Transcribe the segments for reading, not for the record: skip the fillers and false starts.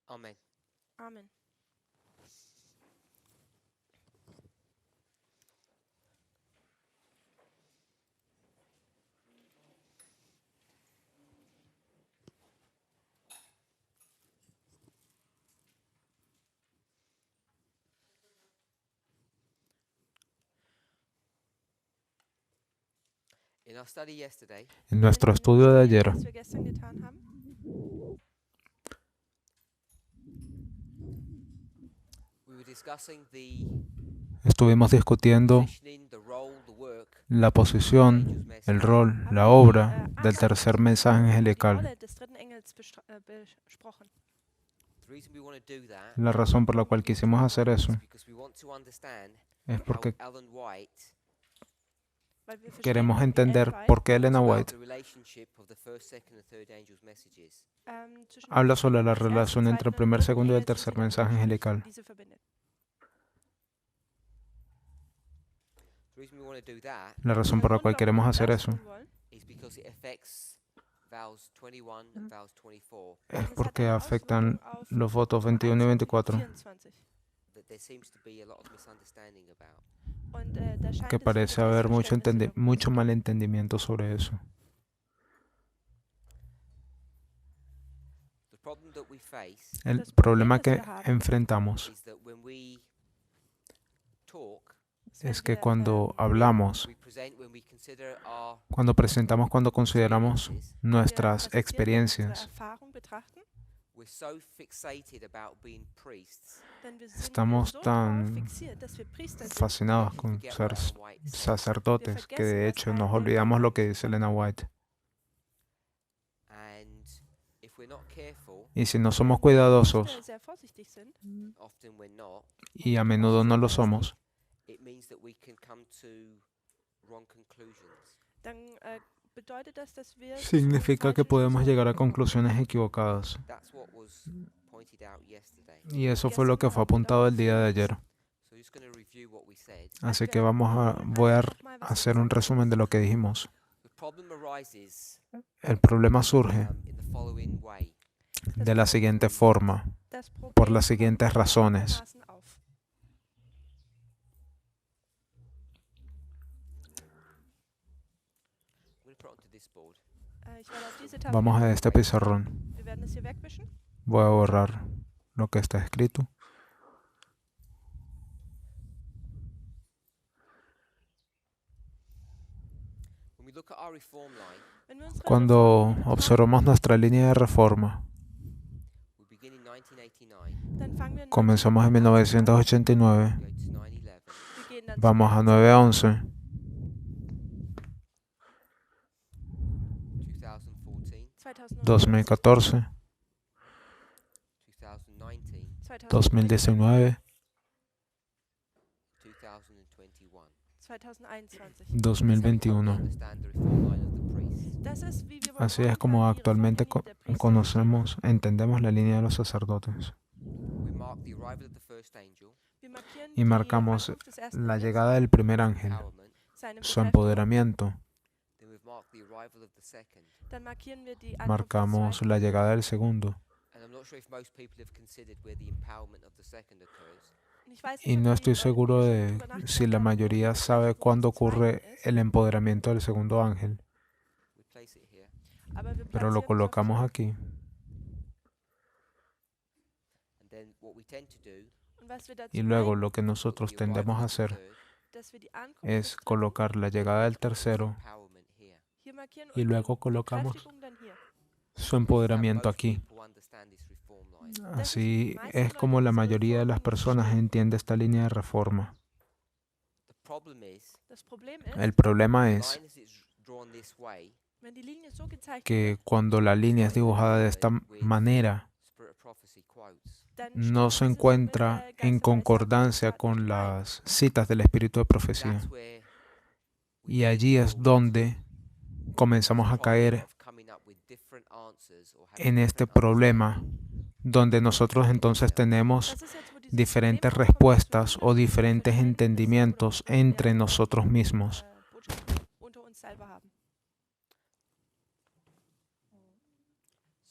Amen. Amen. In our study yesterday, En nuestro estudio de ayer Was wir gestern getan haben, we were discussing the estuvimos discutiendo positioning, the role, the work la posición, el rol, haben la wir obra die del tercer mensaje die angelical. Rolle des dritten Engels besprochen. The reason we want to do that La razón por la cual quisimos hacer eso is because we want to understand es how porque Ellen White Weil wir verstehen, queremos wie Ellen entender White, por qué Elena about White the relationship of the first, second, and third angels' messages. zwischen habla den sobre la des ersten, relación entre el zweiten und primer, dritten segundo y el Engels, wie tercer sie dann mensaje angelical. diese verbindet. The reason we want to do that La razón Der por la Grund, cual warum queremos wir hacer das eso tun wollen, is because it affects vows 21 and vows 24, es es hat porque eine afectan Auswirkung auf los votos 21 y 24, 24. that there seems to be a lot of misunderstanding about. Und da scheint que es viele parece haber Missverständnisse darum mucho zu geben. malentendimiento sobre eso. The problem that we face El Das problema Problem, que das wir haben, enfrentamos is that when we talk, es wenn que wir, cuando reden, hablamos, we present, when we consider our cuando presentamos, cuando consideramos experiences, wenn wir nuestras unsere experiencias, Erfahrung betrachten, we're so fixated about being priests denn wir sind estamos so tan darauf fixiert, dass wir Priester sind, fascinados we con forget ser what Ellen White said. sacerdotes que de vergessen, was hecho nos Elena olvidamos lo White que dice Elena White. And if we're not careful, Y si no wenn somos wir cuidadosos, nicht sehr vorsichtig sind, often we're not, y a menudo no lo sind wir es somos, it means that we can come to wrong conclusions. dann bedeutet das, dass wir zu significa que falschen podemos llegar a Schlussfolgerungen conclusiones equivocadas. That's what was pointed out yesterday. Y eso fue lo que fue apuntado el día de ayer. So just going to review what we said. Así que voy a hacer un resumen de lo que dijimos. The problem arises El problema surge in the following way. de la siguiente forma, Das Problem por las kommt siguientes razones. folgendermaßen auf. I'm going to put it onto this board. Ich werde auf diese Tafel Vamos a gehen. este pizarrón. Wir werden es hier wegwischen. Voy a borrar lo que está escrito. When we look at our reform line, Wenn wir unsere Cuando Reform betrachten, observamos nuestra línea de reforma, we begin in 1989, dann fangen wir in comenzamos en 1989, go to 9/11, Wir gehen dann vamos a zu 9/11, 2014, 2014, 2019, 2019, 2021. 2021. Understand the reform line of the priests. Das ist, wie wir Así momentan es como die actualmente Reformlinie der Priester conocemos, entendemos la línea de los sacerdotes We mark the arrival of the first angel, verstehen. Wir markieren y die marcamos Ankunft des ersten la Engels, llegada del primer ángel, empowerment. seine su Bekräftigung. empoderamiento, Then we've marked the arrival of the second. Dann markieren wir die Ankunft des marcamos zweiten. la llegada del segundo. And I'm not sure if most people have considered where the empowerment of the second occurs. Und ich weiß Y nicht, no ob estoy die seguro Menschen de drüber nachgedacht si la haben, mayoría wo die sabe Bekräftigung cuándo des zweiten ocurre ist, el empoderamiento del segundo ángel, We place it here. aber wir pero lo platzieren es auch colocamos hier. aquí. And then what we tend to do Und was wir dazu Y luego neigen, lo que is put nosotros the tendemos arrival a of the hacer third, dass wir die Ankunft es des dritten, colocar la llegada del tercero empowerment here. hier markieren y und luego die colocamos Bekräftigung dann hier. su empoderamiento Most aquí. people understand this reform line. Así es como la mayoría de las personas entiende esta línea de reforma. The problem is, Das Problem ist, El problema the es line as it's drawn this way, wenn die Linie so gezeichnet que wird, cuando la línea es dibujada de esta manera, Spirit of Prophecy quotes. dann no stimmt se dieses encuentra mit en Geist der Weisheit concordancia nicht con überein. las citas del Espíritu de Profecía. That's where we Y get allí es involved. donde comenzamos a There's a problem caer of coming up with different answers or having en este different problema, understanding. donde nosotros entonces tenemos Das ist jetzt, wo dieses diferentes Problem aufkommt, dass wir respuestas o diferentes Verständnis entendimientos oder entre unterschiedliche, nosotros mismos. Botschaften unter uns selber haben.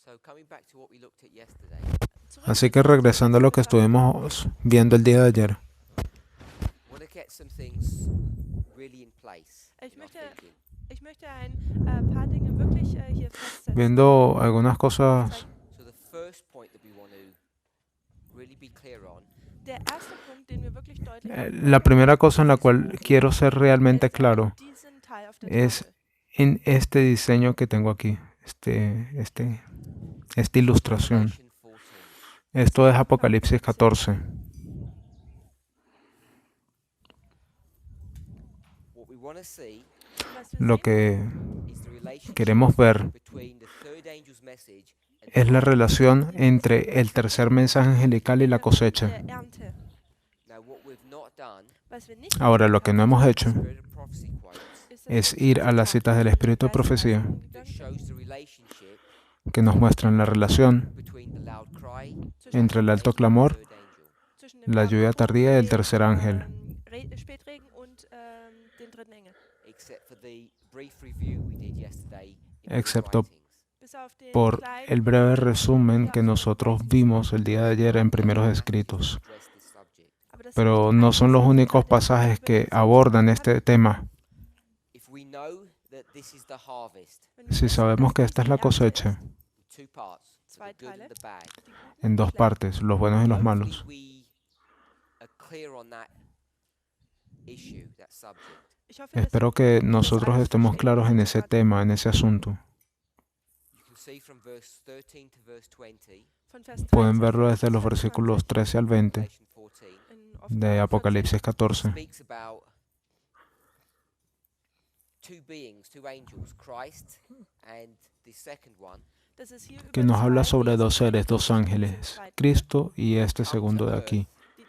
So coming back to what we looked at yesterday, Zurück Así que regresando a lo que estuvimos viendo el día de ayer, want to get some things really in place. Ich in our möchte, thinking. ich möchte ein paar Dinge wirklich hier festsetzen. viendo algunas cosas, So the first point that we want to really be clear on Der erste Punkt, den wir wirklich deutlich la primera cosa en la cual quiero ser realmente claro diesen Teil auf der es Tafel. en este diseño que tengo aquí, esta ilustración. Revelation 14. Esto es Apocalipsis 14. What we want to see Was wir Lo sehen, que is the relationship queremos ver between the third angel's message and es la the relación entre el tercer mensaje angelical y la cosecha. der Ernte. Now what we've not done Was wir nicht Ahora, lo que no hemos hecho Spirit of Prophecy quotes ist, es ir a las citas del Espíritu de Profecía that shows the relationship que nos muestran la relación between the loud cry entre el alto clamor, third angel. zwischen dem la lauten lluvia Ruf, tardía y el dem, tercer ángel. Spätregen und den dritten Engel. Except for the brief review we did yesterday in the Excepto writings. Bis auf den por kleinen, el breve resumen que nosotros vimos el día de ayer en primeros escritos. Address this subject. aber das sind Pero nicht die no son los einzigen únicos Sachen, pasajes die que wir abordan este tema. If we know that this is the harvest Wenn wir Si wissen, sabemos dass que dies esta es die la Ernte cosecha, in two parts, so Zwei the good Teile. and the bad. ist, die Guten en und dos die Schlechten. partes, los buenos y los Hopefully malos. we are clear on that issue, that subject. Ich hoffe, dass Espero wir que das nosotros alles estemos verstehen, claros was en wir ese gerade tema, en ese asunto. You can see from verse 13 to verse 20, von Vers Pueden 13 verlo bis desde los 26 versículos 13 al 20 Revelation 14, in de Offenbarung Apocalipsis 14. speaks about two beings, two angels, Christ and the second one, 14. Das ist hier Que über nos habla zwei sobre Wesen dos seres, spricht, dos diesen ángeles, zweiten, Cristo y este come segundo to de earth aquí, die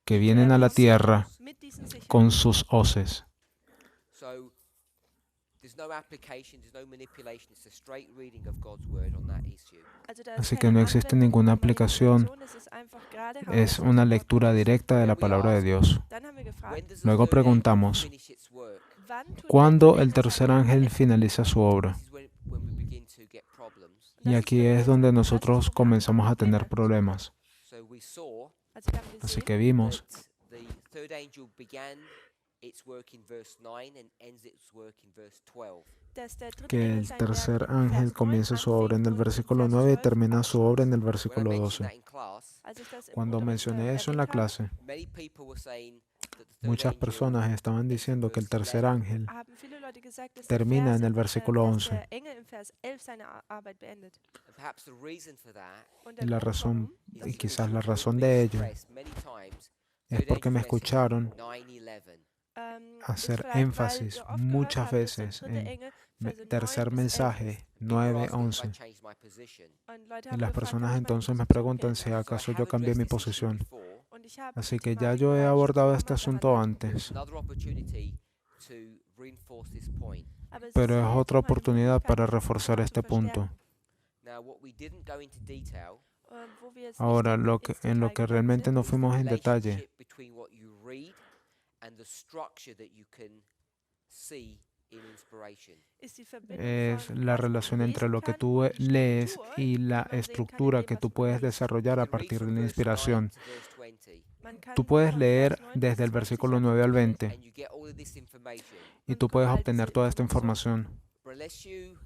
que die vienen a Erde la kommen tierra mit diesen Sichern. con sus hoces. So there's no application, there's no manipulation. It's a straight reading of God's word on that issue. Also da ist Así que keine no existe Anwendung ninguna oder aplicación, Manipulation, es ist einfach geradeaus es das una Wort lectura Gottes. directa de la palabra de Dios. Dann haben wir gefragt, When does the Luego third angel preguntamos, finish its work? wann tut der ¿cuándo dritte el Engel tercer seine ángel Arbeit? finaliza su obra? This is when we begin to get problems. Und Y das ist, aquí wenn wir es donde jetzt- das ist, nosotros wo wir comenzamos a tener Probleme problemas. So we saw Also wir haben Así gesehen, que vimos that the third angel began its work in verse 9 and ends its work in verse 12. dass der dritte que Engel el sein Werk tercer in Vers ángel 9 comienza su obra en anfängt el und in versículo Vers 9 y 12 termina su obra en el When I versículo mentioned 12. that in class, Als ich das im Cuando Unterricht, mencioné eso en la erwähnt habe, clase, many people were saying that the third muchas angel personas estaban diciendo que el tercer ángel haben viele Leute gesagt, dass termina der, en el versículo dass 11. der Engel im Vers 11 seine Arbeit beendet. and perhaps the reason for that Und Y der la Grund, razón, warum, is y because quizás you la heard razón me de ello, stress many times es third porque me angel's message, escucharon 9:11. ist hacer vielleicht, weil énfasis ihr oft gehört muchas habt, dass der veces dritte en Engel Verse 9 tercer bis 11 mensaje People are 9, asking if I 11. changed my position. Und Leute Y haben las gefragt, personas habe ich meine entonces me Position preguntan si geändert. So I acaso have yo cambié addressed mi this issue posición. before. Und ich habe Así dieses que Thema ya in yo he bereits abordado schon este mal asunto behandelt. There's antes, another opportunity to reinforce this point. Aber es pero ist es hier otra jetzt mal eine oportunidad Möglichkeit, para dieses reforzar Thema este zu punto. verstärken. Now, what we didn't go into detail Wo wir jetzt Ahora, nicht en lo ins que Detail realmente gegangen no is the fuimos en detalle relationship between what you read and the structure that you can see in inspiration. ist die Verbindung es von, la was man relación entre lesen lo que kann tú und die lees Struktur, y die la man sehen kann in estructura dem, que was tú man puedes liest. desarrollar a You read partir de from la verse 9 inspiración. to verse 20, Man kann Tú puedes von leer Vers 9 bis desde el 20 versículo einfach 9 al lesen 20 and you get all of this information. y und tú puedes bekommt all obtener diese toda esta Information. información. But unless you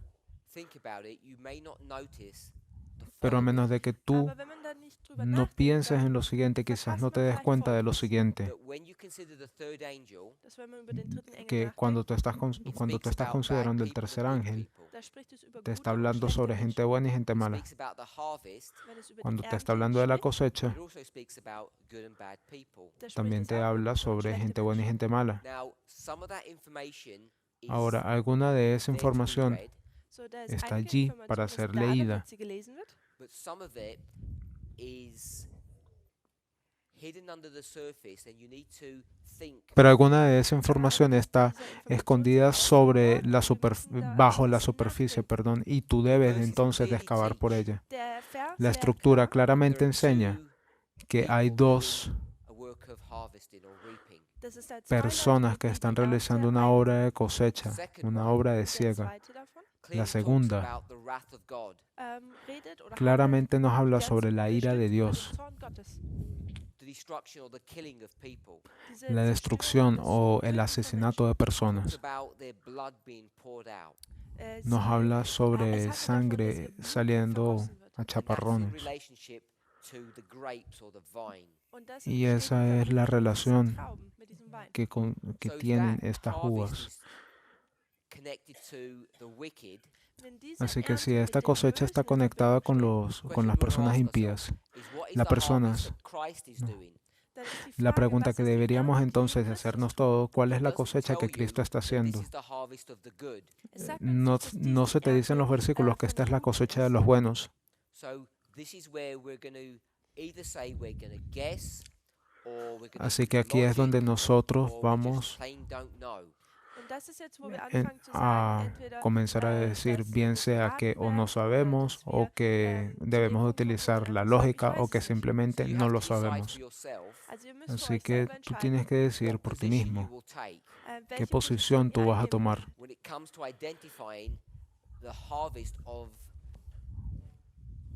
think about it, you may not notice the Pero a menos following. de que tú Aber wenn man dann nicht drüber no nachdenkt, pienses en dann lo siguiente, quizás verpasst no man te des vielleicht cuenta de lo Folgendes. siguiente, That when you consider the third angel, dass wenn man über den dritten Engel que cuando nachdenkt, tú estás, it cuando tú speaks estás about bad considerando el people tercer and good ángel, people. da spricht es über te gute está und hablando schlechte sobre Menschen. gente buena y gente It mala. speaks about the harvest, Wenn es über Cuando die te está Ernte hablando de la spricht, cosecha, it also speaks about good and bad people. da spricht también es te auch über habla gute und sobre schlechte gente buena y Menschen. gente mala. Now, some of that information is Ahora, alguna de esa there to be información read, So, da ist está einige allí Information, para ist ser da, leída. damit sie gelesen wird. but some of it is hidden under the surface, and you need to think. Pero alguna de esa información está Diese Information escondida sind sobre außen la vor und wir müssen da bajo ein la bisschen superficie, nachdenken. perdón, y tú debes verses entonces de clearly excavar por teach ella. Der Vers La sehr estructura klar, claramente There are enseña two que hay people dos doing a work of harvesting or reaping. dass es da zwei Leute personas gibt, que die están die Ernte realizando una einnehmen. obra de cosecha, Second una one, obra de Der siega. zweite davon clearly talks segunda about the wrath of God. Redet oder claramente nos habla handelt sobre ganz la ira de bestimmt über den Dios, Zorn Gottes. The destruction or the killing of people. Diese la Zerstörung destrucción des o el Töten von asesinato de Talks personas. about their blood being poured out. Nos Sie, habla es sobre handelt davon, dass sangre ihr Blut saliendo vergossen wird. a And that's in chaparrones. relationship to the grapes or the vine. Und das Y steht in esa es la Verbindung mit diesen relación Trauben, mit diesem Wein. que So if tienen that estas harvest uvas. is connected to the wicked, Wenn diese Así que si Ernte esta mit den cosecha está Bösen in conectada con Verbindung steht, con las personas impías, is what is las the harvest personas, that Christ is no. doing? dann ist die La Frage, pregunta was que ist die deberíamos Ernte, die entonces de Christus hacernos tut? todos, ¿cuál It es la doesn't cosecha tell que you Cristo está that this haciendo? is the harvest of the good. Es sagt uns No, nicht, dass dies no die se te dicen Ernte, los versículos que von esta es den la Guten cosecha de ist. los buenos. So this is where we're going to either say we're going to guess or we're going to Así que use aquí es donde logic nosotros or we just vamos plain don't know. Und das ist jetzt, wo wir en- anfangen zu sagen, a entweder comenzar a decir, dass bien wir sea que fragen o no werden oder sabemos dass o wir que zu dem debemos Punkt kommen, wo wir utilizar la einfach sagen, ich lógica o weiß que es nicht. So simplemente you no have lo to decide sabemos. for yourself Also ihr müsst für Así euch que selber tú entscheiden, tienes que decir what por ti position you mismo will take qué welche posición ihr tú vas a einnehmen tomar wollt. when it comes to identifying the harvest of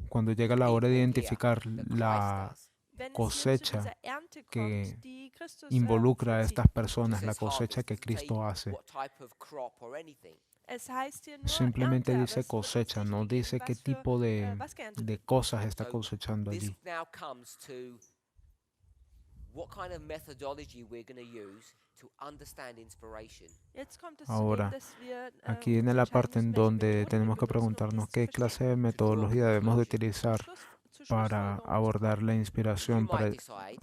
cuando llega la hora de people here identificar that Christ la does. Wenn es hier zu cosecha dieser Ernte que kommt, die Christus involucra a vollzieht. estas It personas, just la says cosecha harvest, que doesn't say Cristo hace. what type of crop or anything. Es heißt hier nur Simplemente Ernte, aber dice es wird uns cosecha, nicht no gegeben, dice qué was für, tipo was geerntet de wird. cosas está So cosechando this allí. now comes to what kind of methodology we're going to use to understand inspiration. Jetzt kommt es Ahora, zu dem, dass wir aquí uns en la entscheiden parte müssen, en welche donde Methoden wir tenemos que benutzen, um preguntarnos dies zu qué clase de verstehen. metodología debemos de utilizar Zur para Schlussfolgerung zu abordar kommen. la You inspiración, might decide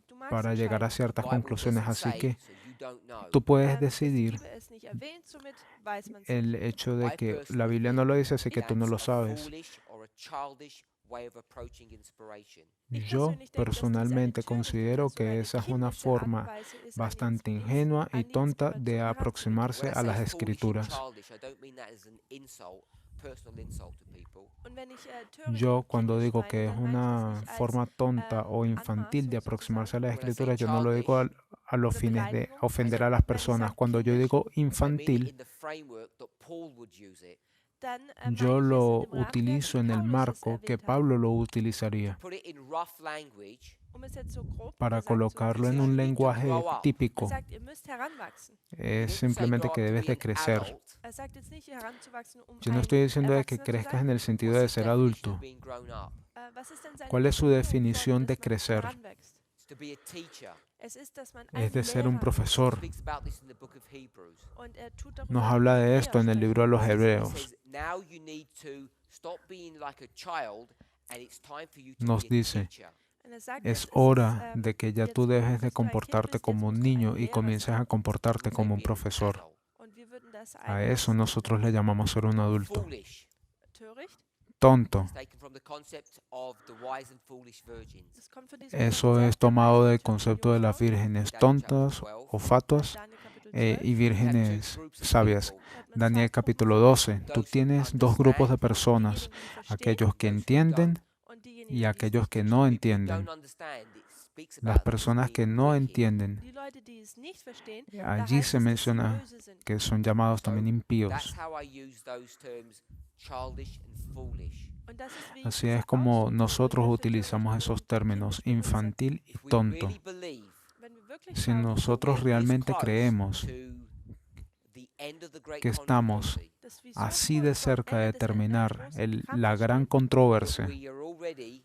Du magst para llegar a entscheiden, ciertas the Bible conclusiones. doesn't Así say, que so you don't know. tú puedes die decidir Bibel es nicht erwähnt, somit weiß man es el nicht. hecho de I que la personally Biblia no think lo dice, así que tú no that's lo a sabes. foolish or a childish way of approaching inspiration. Ich Yo persönlich denke, dass dies eine personalmente törichte considero oder so que eine esa es una kindische Art und forma Weise ist, bastante an ingenua y die tonta de Inspiration heranzugehen. aproximarse When I a las say foolish and escrituras. childish, I don't mean that as an insult, personal insult to people. Und wenn ich töricht Yo und cuando kindisch digo meine, que es dann meine ich das una nicht als forma tonta o infantil de Anmaßung aproximarse a las When I say escrituras, yo no lo digo childish, a los oder fines de Beleidigung, ofender a also las wenn ich personas. sage Cuando yo kindisch, digo I mean it infantil, in the framework that Paul would use it. dann yo meine ich es lo in dem Rahmenwerk, utilizo wie en el Paulus es marco que erwähnt hat. Pablo lo utilizaría Put it in rough language. Es jetzt so grob para gesagt zu colocarlo en Says un you need to lenguaje grow up. típico. sagt, ihr müsst heranwachsen. He Es didn't say simplemente grow que up to debes be de an crecer. adult. Sagt jetzt nicht, heranzuwachsen, Yo no ein estoy diciendo de que Erwachsener zu crezcas sein. en el sentido What's de the ser definition adulto. of being grown up? Was ist denn seine ¿Cuál es su Definition definición de von, dass man crecer? heranwächst? It's to be a teacher. Es ist, dass man Es ein de ser un Lehrer ist. profesor. Speaks about this in the book of Hebrews. Und tut darüber Nos im habla de Hebräer esto en el sprechen. libro de los He Hebreos. says, now you need to stop being like a child and it's time for you to Nos be a dice, teacher. Und sagt, es es hora ist, de que ya jetzt tú dejes dass de du ein Kind comportarte bist, como jetzt un musst du ein niño y Lehrer comiences sein. a comportarte We say como un being an profesor. adult. Und wir würden das A ein eso nosotros le llamamos ser un adulto. Foolish. töricht. Tonto. It's taken from the concept of the wise and foolish virgins. Das kommt von diesem Eso Konzept es der tomado weisen del und törichten concepto de las Jungfrau. vírgenes tontas o fatuas Daniel Kapitel y 12. You have two vírgenes groups of sabias. people. hat man zwei Daniel Gruppen capítulo von 12. Menschen. Tú tienes dos grupos de personas, Diejenigen, die verstehen, aquellos que those who entienden und diejenigen, y die es aquellos nicht que verstehen. no People who entienden. don't understand, it speaks Las about them as personas que being no wicked. entienden, Die Leute, die es nicht verstehen, allí heißt se es, dass sie menciona böse sind. que son llamados también That's impíos. how I use those terms, childish and foolish. Und das ist, wie ich Así diese es como Ausdrücke nosotros für utilizamos töricht esos und términos, kindisch benutze. infantil y If we tonto. really believe Wenn wir wirklich Si glauben, nosotros we're this realmente close creemos to the end of the great que estamos controversy, dass wir so así kurz de vom cerca de Ende des terminar großen la Kampfes gran stehen, that controversia we are already,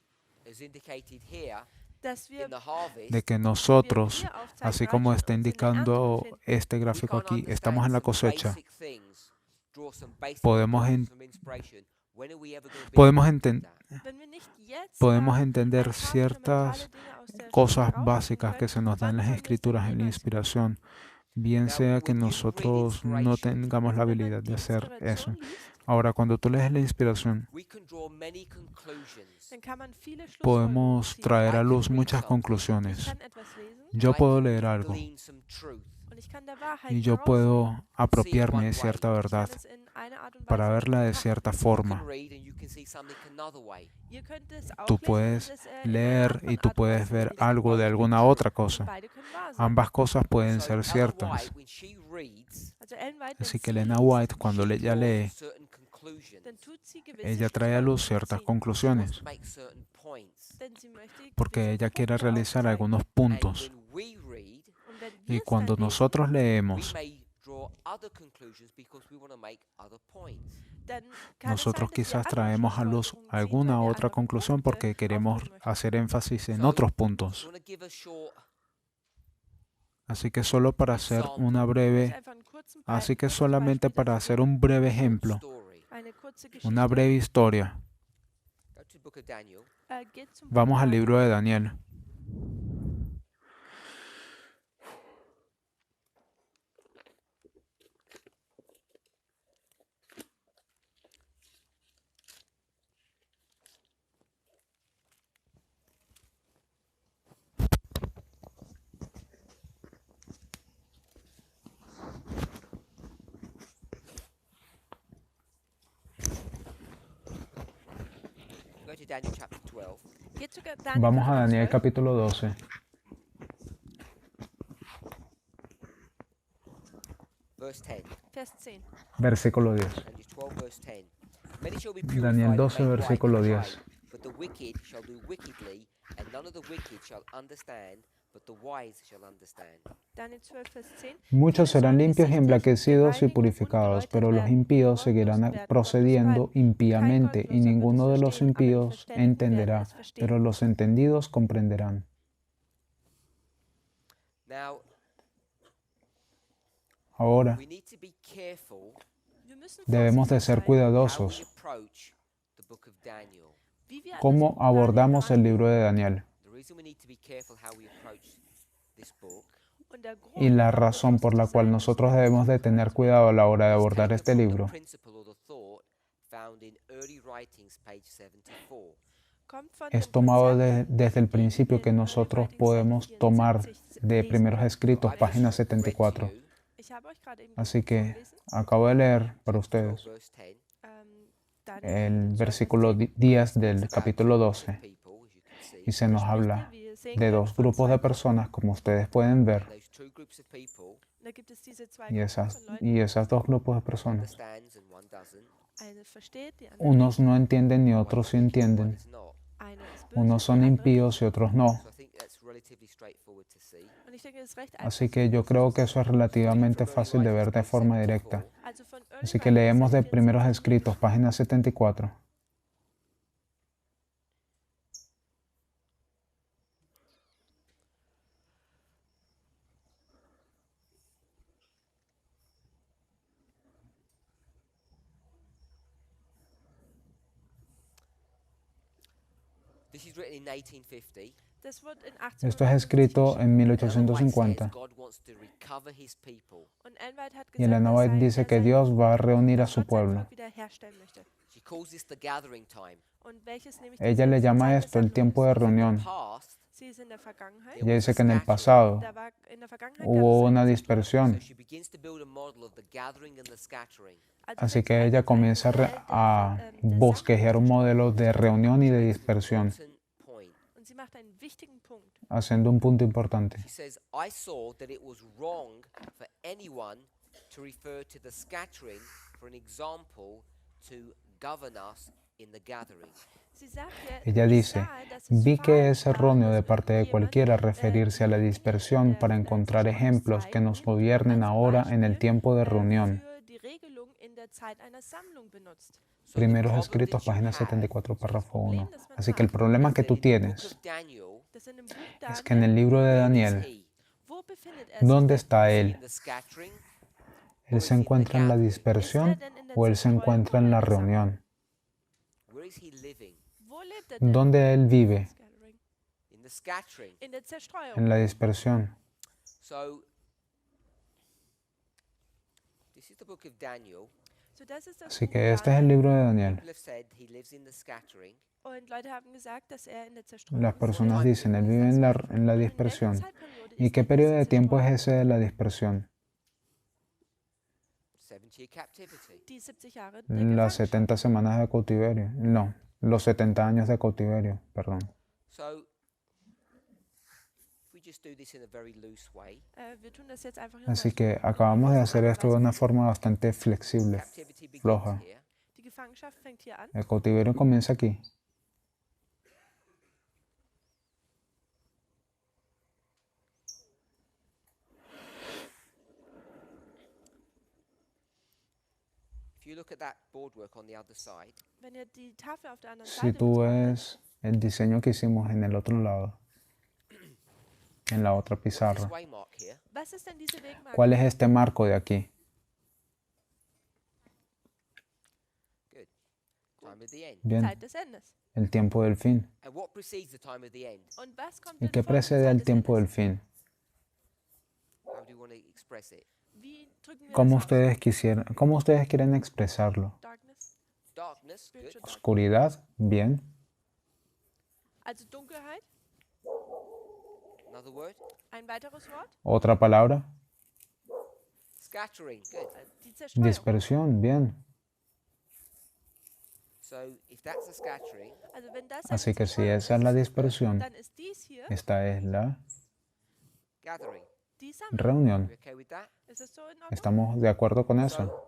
as indicated here, dass wir in the harvest, de que wir nosotros, hier aufzeigen, así como reichen está uns in der Ernte indicando befinden. este we gráfico can't aquí, estamos en la understand some cosecha. basic things, draw some basic Podemos conclusions from inspiration. When are we ever going to be Podemos, able to do enten- that? Wenn wir nicht jetzt podemos entender ein paar ciertas fundamentale Dinge aus der cosas Schrift básicas herausfinden que se nos dan en können, las wann sollen wir es dann escrituras, en la jemals inspiración, bien Now, sea que when you read nosotros no inspiration, tengamos la Also wenn man habilidad die de hacer eso. Inspiration liest, Ahora, cuando tú lees la inspiración, we can draw many conclusions. dann kann man viele Schlussfolgerungen podemos ziehen. traer a I luz can read muchas something. Ich conclusiones. kann etwas lesen Yo I puedo can leer algo glean some truth. und ich kann der Wahrheit y yo herausnehmen. puedo apropiarme one de way. cierta Ich kann verdad es in eine Art und para Weise verla de betrachten. cierta You forma. can read and you can see something another way. Ihr könnt es auch Tú lesen puedes und es, in einer leer anderen y tú Art und puedes Weise ver lesen. algo de alguna otra cosa. Beide können wahr sein. Ambas cosas pueden So ser Ellen ciertas. White, when she reads, Also Ellen White, Así wenn que sie Elena liest, White, cuando she ella draws lee, certain conclusions. dann tut sie gewisse ella trae a luz Schlussfolgerungen ciertas ziehen, She wants conclusiones, to make certain points. denn sie möchte porque gewisse ella quiere Punkte realizar aufzeigen. algunos And puntos. when we read, Und wenn Y wir es cuando dann lesen, nosotros we leemos, may draw other conclusions because we want to make other points. dann kann es nosotros sein, dass wir quizás andere traemos a luz Schlussfolgerungen ziehen, weil alguna wir otra andere conclusión Punkte porque queremos aufnehmen möchten. hacer énfasis en So, otros Just puntos. want to give a short Así que solo para hacer una Ich möchte breve, einfach einen kurzen así que kurzes solamente Beispiel para dazu hacer geben. un breve short ejemplo, story. Eine kurze una Geschichte. breve historia. Go to the book of Daniel. Geht zum Buch Vamos al Daniel. libro de Daniel. Go to Daniel chapter 12. Geht zu Daniel Vamos a Kapitel Daniel 12, capítulo 12, Verse 10. Vers 10. versículo 10. Daniel 12, verse 10. Many shall be Daniel purified 12, and made versículo white 10. with clay, but the wicked shall do wickedly, and none of the wicked shall understand, but the wise shall understand. Daniel 12, Vers 10. Muchos serán limpios y emblanquecidos y purificados, pero los impíos seguirán procediendo impíamente, y ninguno de los impíos entenderá, pero los entendidos comprenderán. Now, Ahora, we need to be careful Wir müssen debemos de vorsichtig ser sein, how we cuidadosos approach the book of Daniel. wie wir an cómo das Buch abordamos el Daniel libro de Daniel. The reason we need to be careful how we approach this book rangehen. Und der Grund, Y la warum wir razón por la vorsichtig cual sein nosotros müssen, debemos de tener cuidado a la hora de is abordar taken este from the libro principle or the thought found in early writings, page 74. kommt von es dem tomado Konzept, desde el principio que in nosotros Writing podemos 74 tomar de lesen primeros können. escritos, I've página just read to 74. you Ich habe euch gerade eben Así que vorgelesen, acabo de leer para 12, ustedes verse 10. Daniel el Kapitel 12, versículo Vers 10. 10 It's del about capítulo two groups of 12 people, as you can see. y se nos Spricht habla hier, wie ihr sehen de könnt, dos von grupos zwei de Gruppen. personas, como ustedes pueden ver, Those two groups of people, Da gibt es diese zwei y Gruppen esas, von Leuten. y esas dos grupos de personas. understands and one doesn't. Eine versteht, die andere Unos nicht. no entienden y One otros is sí wicked and one entienden. is not. Eine ist böse, Unos die son andere impíos y otros no. So I think that's relatively straightforward to see. nicht. Und ich denke, es ist recht Así einfach. que yo creo que eso es relativamente fácil de ver de forma directa. Así que leemos de primeros escritos, página 74. This is written in 1850. Das wird in Esto es escrito en Ellen White says 1850. God wants to recover his people. Und Ellen White hat Y Elena gesagt, White dice que Dios va a reunir a su Gott sein pueblo. Volk wiederherstellen möchte. She calls this the gathering time. Und welches nämlich Ella le llama esto el tiempo de reunión. Past, Sie ist in der Vergangenheit. Ella dice que en el pasado Da war in der Vergangenheit hubo gab es una eine dispersión. so she begins to build a model of the gathering and the scattering. Also Así fängt que sie an ella mit comienza einem Modell a der bosquejar un modelo de reunión y de dispersión, Important point. Und sie macht einen wichtigen Punkt. haciendo un punto importante. She says, I saw that it was wrong for anyone to refer to the scattering for an example to govern us in the gathering. Sie sagt hier, Ella ich dice, sah, dass es vi que es falsch war, erróneo de dass parte de irgendjemand, cualquiera referirse a la dispersión para encontrar ejemplos que nos gobiernen ahora en el tiempo de reunión. für die Regelung in der Zeit einer Sammlung benutzt. So the Primeros problem escritos, that you página have 74, párrafo 1. Así que el problema is que that tú in the book tienes of Daniel, Das in dem Buch es que en el Daniel, libro de where is Daniel, he? wo befindet er sich? ¿dónde está Is he él? in the scattering? ¿Él se encuentra en la dispersión o él se encuentra en la reunión? Where is he living? Wo lebt er denn? ¿Dónde él vive? Scattering. In the scattering. In der Zerstreuung. En la dispersión. So, this is the book of Daniel. So, das ist das Así Buch que este es el Daniel. libro de Daniel. People have said he lives in the scattering. Und Leute haben gesagt, dass er in der Zerstreuung Las wohnt. personas dicen, él vive en la Und in dispersión. welcher Zeitperiode ¿Y ist qué er periodo in de dieser tiempo es Zerstreuung? ese de la dispersión? 70-year captivity. Die 70 Jahre der Las Gefangenschaft. 70 semanas de cautiverio. No, los 70 años de cautiverio, perdón. So, if we just do this in a very loose way, Wir tun das jetzt einfach in Así einer que acabamos de hacer esto de una forma bastante flexible, captivity begins floja. here. Die Gefangenschaft fängt hier an. El cautiverio comienza aquí. If you look at that boardwork on the other side, Wenn ihr die Tafel auf der anderen Si Seite tú betrachtet, ves el diseño que hicimos en el otro lado, en la otra what's this pizarra, waymark here? was ist denn diese Wegmarke? ¿cuál es este marco de aquí? Good. Time of the end. Bien, Zeit des Endes. el tiempo del fin. And what precedes the time of the end? Und was kommt ¿Y denn qué vor der precede Zeit al des tiempo del Endes? fin? How do you want to express it? Wie drücken wir ¿Cómo das aus? cómo ustedes quieren expresarlo? Darkness, Darkness, good. spiritual darkness. Oscuridad, bien. Also Dunkelheit, Another word? ein weiteres Wort. Otra palabra, Scattering, good. Die Zerstreuung. dispersión, bien. So if that's a scattering, Also wenn das Así eine que si Zerstreuung esa es la ist, dispersión, dann ist dies hier esta es la gathering. die Sammlung. reunión. You okay with that? Ist das so in Ordnung? ¿Estamos de acuerdo con eso? So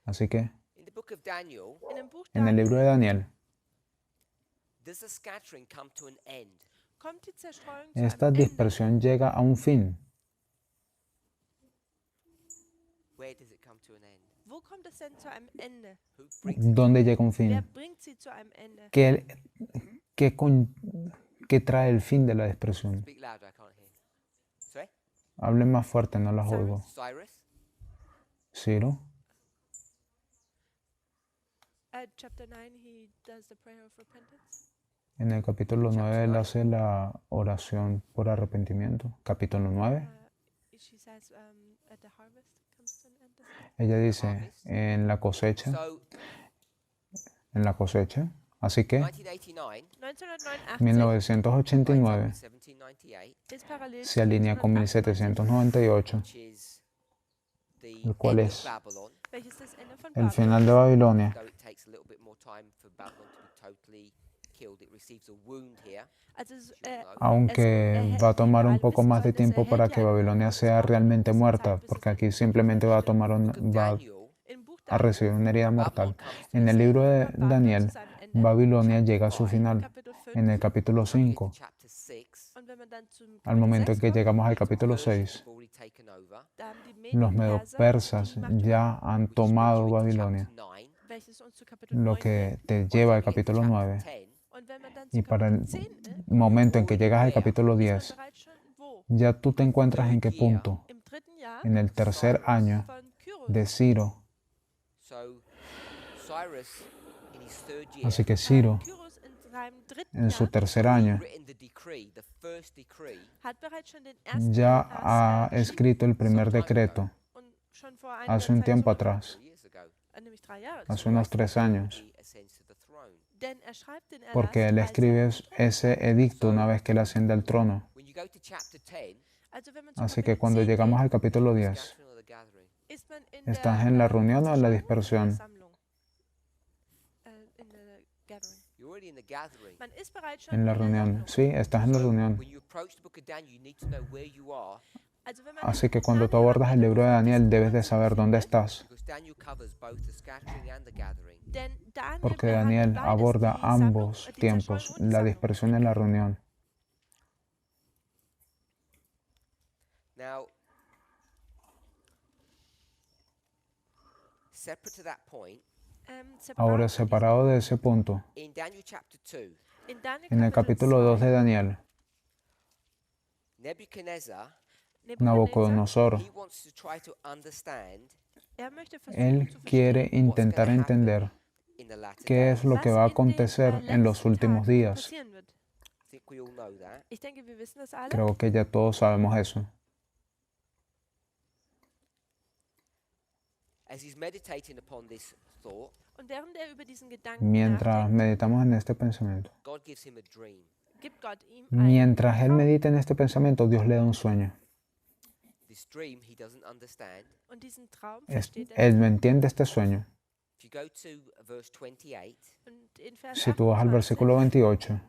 Así que in the book of Daniel, In dem Buch en el Daniel libro de Daniel, does the scattering come to an end? kommt die Zerstreuung zu esta einem Ende. dispersión llega a un fin. Where does it come to an end? Wo kommt es denn zu einem Ende? Who brings it? ¿Dónde llega un Wer fin? bringt sie zu einem Ende? ¿Qué trae el fin de la dispersión? Speak louder, I can't hear. Sorry? Hablen más fuerte, no las oigo. Cyrus? Ciro, Chapter 9, he does the prayer of repentance. en el capítulo 9 él hace la oración por arrepentimiento. Capítulo 9, She says at the harvest comes to an end. ella dice, en la cosecha, So así que 1989 1989 lines up with 1798, ist parallel se zu alinea con 1798, which is the el cual end es of Babylon, welches das Ende von el Babel. final de Babilonia. though it takes a little bit more time for Babylon to be totally killed. It receives a wound here. Also es, Aunque va a tomar un poco más de tiempo para que Babilonia sea realmente muerta, porque aquí simplemente va a im Buch a recibir una herida mortal. Babylon comes to En its el end. libro de Babel Daniel, kommt zu seinem Ende. Babilonia llega a su final. Kapitel 5. En el capítulo When you get 5, to chapter 6, Und wenn man dann zum al Kapitel momento en 6 que kommt, llegamos al the capítulo Persians 6, have already taken over, da haben die los Medo-Perser medo-persas die Macht ya han which brings tomado you into Babilonia, chapter 9. welches uns zu Kapitel lo 9 que bringt. te By the lleva al time you get to capítulo chapter 9. 10, Und wenn man dann Y zu para el Kapitel 10 momento en que llegas al capítulo ist 10, man bereits schon wo? ya tú te encuentras en qué punto, Im dritten Jahr en el tercer año von Kyros. de Ciro. So Cyrus, in his third year, Así que Ciro, Kyros in seinem dritten en su Jahr tercer año, written the decree, the first decree, hat bereits schon den ersten ya Erlass, ha geschrieben. escrito el primer decreto Und schon vor einiger hace un Zeit tiempo zurück, atrás, 3 years ago. Nämlich 3 Jahre hace zurück. unos 3 años, He ascends to the throne. Denn er schreibt den Erlass, porque él als er escribe am Thron ese edicto una vez que él asciende al trono. When you go to chapter 10, Also wenn man zu Así que Kapitel cuando 10 llegamos geht, al capítulo the 10, scattering or the gathering? ist man in ¿estás der, en la reunión o en la Zerstreuung dispersión? oder Sammlung? In der Gathering. You're already in the gathering. Man ist bereits schon En la in der reunión. Sammlung. Sí, estás en la So, reunión. when you approach the book of Daniel, you need to know where you are, Also wenn man Así que in cuando tú Daniel abordas el libro de angeht, Daniel, wissen, debes wo de man sich saber dónde befindet. estás, because Daniel covers both the scattering and the gathering. Denn Daniel porque behandelt Daniel beides, aborda die Sammlung, ambos die tiempos, Zerstreuung und die la Sammlung. dispersión y la reunión. Now, separate to that point, Ahora, Separado von separado de ese punto, in Daniel chapter 2, diesem- in Daniel en el Kapitel capítulo 2 de 2, Daniel, Nebuchadnezzar, Nabucodonosor, he wants to try to understand er möchte versuchen él zu quiere verstehen, intentar entender in the latter qué es days. lo que was va a in den, acontecer en los letzten últimos Tagen días. passieren wird. I think we all know that. Ich denke, wir wissen das alle. Creo que ya todos sabemos eso. As he's meditating upon this thought, Und während er über diesen Gedanken Mientras nachdenkt, meditamos en este pensamiento, God gives him a dream. gibt Gott ihm einen mientras él Traum. medita en este pensamiento, Dios le da un sueño. This dream he doesn't understand. Und diesen Traum Es- versteht er. Él no entiende este sueño. If you go to verse 28, Und in Vers Si tú vas al 28, versículo 28,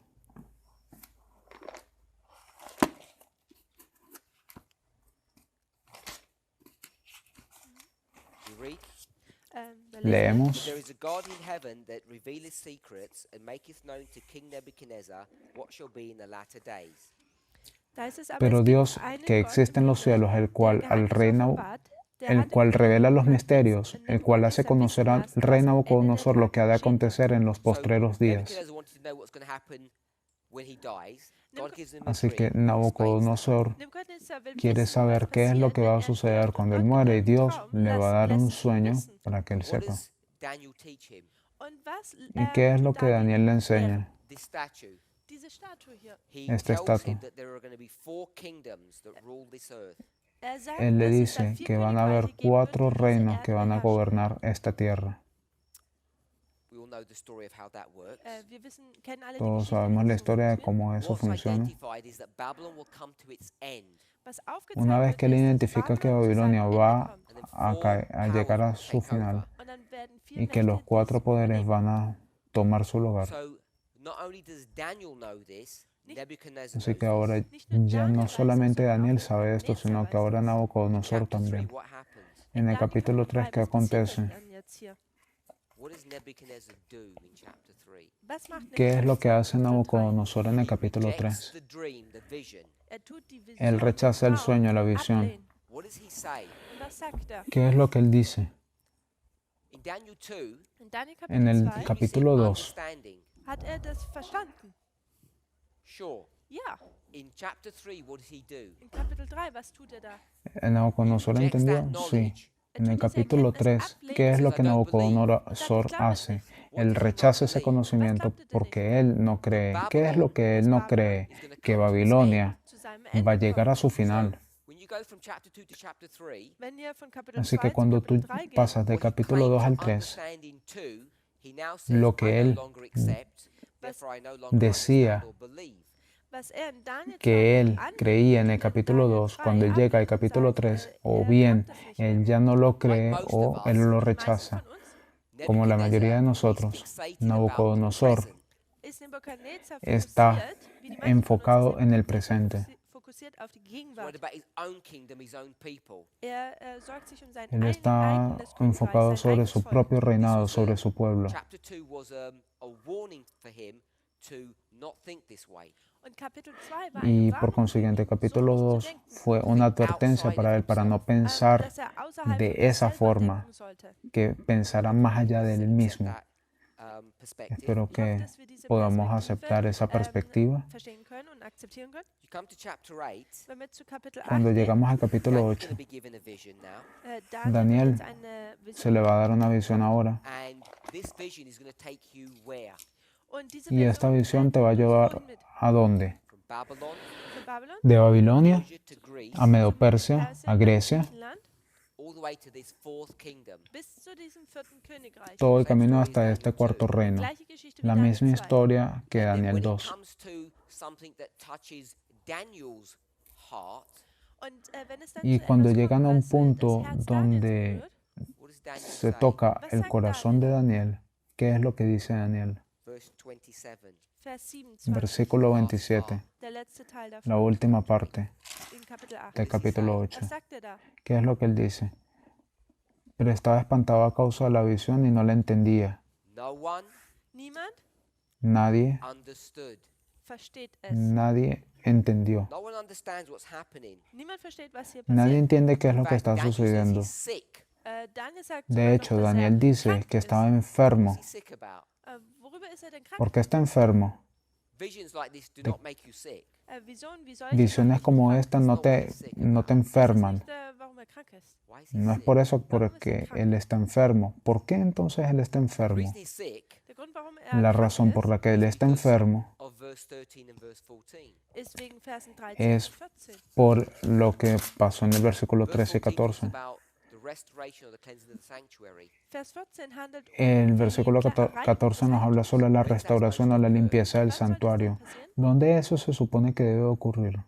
you read, wer Leemos, There is a God in heaven that revealeth secrets and maketh known to King Nebuchadnezzar what shall be in the latter days. pero Dios que existe en los cielos, el cual revela los misterios, el cual hace conocer al rey Nabucodonosor lo que ha de acontecer en los postreros días. Nebuchadnezzar wanted to know what's going to happen when he dies. God gives him a Así que dream. Nabucodonosor quiere saber qué es lo que va a suceder cuando él muere y Dios le va a dar un sueño para que él What sepa. does Daniel teach him? ¿Y qué es lo que Daniel le enseña? This statue. He Esta tells estatua. him that there are going to be 4 kingdoms that rule this earth. Él le dice que van a haber 4 reinos que van a gobernar esta tierra. We all know the story of how that works. Todos sabemos la historia de cómo eso What's funciona. identified is that Babylon will come to its end. Una vez que él identifica que Babilonia va a llegar a su final y que los 4 poderes van a tomar su lugar. So not only does Daniel know this, Nebuchadnezzar Así que knows ahora ya no solamente Daniel sabe esto, sino que ahora Nabucodonosor this. Chapter 3, también. what happens? En el capítulo 3, ¿qué acontece? What does Nebuchadnezzar do in chapter 3? ¿Qué es lo que hace Nabucodonosor en el capítulo Rejects 3? the dream, the vision. Él rechaza el sueño, la visión. What does he say? ¿Qué es lo que él dice? In Daniel 2, En el we see capítulo 2, understanding. Hat das verstanden? Sure. Ja. In chapter 3, what does he do? In Kapitel 3, was tut da? ¿Nabucodonosor Rejects that entendió? Sí. knowledge. En el capítulo 3, ¿qué es lo que Nabucodonosor hace? Él rechaza ese conocimiento porque él no cree. ¿Qué es lo que él no cree? Que Babilonia Zu seinem va a Ende llegar a kommt. su final. When you go from chapter 2 to chapter 3, Wenn ihr von Kapitel Así 2 que zu cuando tú Kapitel 3 geht, pasas del what he capítulo 2 claimed al to 3, understand in 2, he now says, lo que I él no longer accept, therefore I no longer decía understand or believe. was in Daniel que él 2 creía en el annimmt, capítulo Daniel 2, 3 cuando él llega al ablehnt und capítulo sagt, 3, o er bien glaubt das nicht mehr. él ya no lo cree o él lo rechaza. Como la mayoría de nosotros, Nabucodonosor Ist Nebuchadnezzar está fokussiert, wie die meisten von uns enfocado ist en el Nebuchadnezzar presente. fokussiert auf die He's Gegenwart. worried about his own kingdom, his own people. Sorgt sich um sein Él está eigenes enfocado Königreich, sein sobre eigenes su Volk. propio reinado, sobre su pueblo. Chapter 2 was a warning for him to not think this way. Und Kapitel 2 war Y eine por Warnung, consiguiente, capítulo so nicht 2 zu denken, fue una advertencia para él para no pensar dass außerhalb de von sich esa selber forma, denken sollte. que pensara más allá de él mismo. That perspective. Espero Ich hoffe, que dass wir diese podamos Perspektive, aceptar esa perspectiva. verstehen können und akzeptieren können. You come to chapter 8. Wenn wir zu Kapitel 8 Cuando llegamos al capítulo Daniel's 8, going to be given a vision now, Daniel wird uns eine Vision se le va a dar una visión ahora and this vision is going to take you where? und diese y esta Vision visión te nimmt va a uns llevar wohin mit? ¿a dónde? From Babylon, Von Babylon, De Babilonia Persia to Greece, a Medo-Persia, a Grecia, Griechenland, all the way to this 4th kingdom. bis zu diesem 4. Königreich. todo el camino hasta este cuarto reino. Gleiche Geschichte wie La Daniel misma 2. historia que Then Daniel when it 2. comes to something that touches Daniel's heart, Und, wenn es dann Y zu cuando etwas llegan kommt, a un was, das punto Herz Daniels donde berührt, what does Daniel se say? toca el corazón de Daniel, ¿qué es lo que dice Daniel? Verse 27. Vers 27, Versículo 27, der letzte Teil davon, la última parte in Kapitel 8. del capítulo 8. Was sagt er da? ¿Qué es lo que él dice? Pero estaba espantado a causa de la visión y no la entendía. No one Niemand Nadie, versteht es. nadie entendió. no one understands what's happening. Niemand versteht, was hier Nadie passiert. entiende qué es In lo que fact, está Daniel says sucediendo. he's sick. Daniel sagt De sogar hecho, noch, dass Daniel dice krank que ist. estaba enfermo. What's he sick about? Worüber ist er denn krank? ¿Por qué está enfermo? Visions like this do not make you sick. Visionen wie solche Visiones machen como krank. esta no te enferman. Das ist nicht, warum er krank ist. Why is he No es sick? por eso porque él está enfermo. ¿Por qué entonces él está The enfermo? reason he's sick Der Grund, warum La krank razón por ist, la que él está enfermo of verse 13 and verse 14. ist wegen Versen 13 es und 14. por lo que pasó en el versículo Verse 13 y 14 talks 14. about the restoration or the cleansing of the sanctuary. Vers 14 handelt El die versículo Reinigung 14 nos habla sobre la restauración o la limpieza del Was sollte santuario. dann passieren? ¿Dónde eso se supone que debe ocurrir?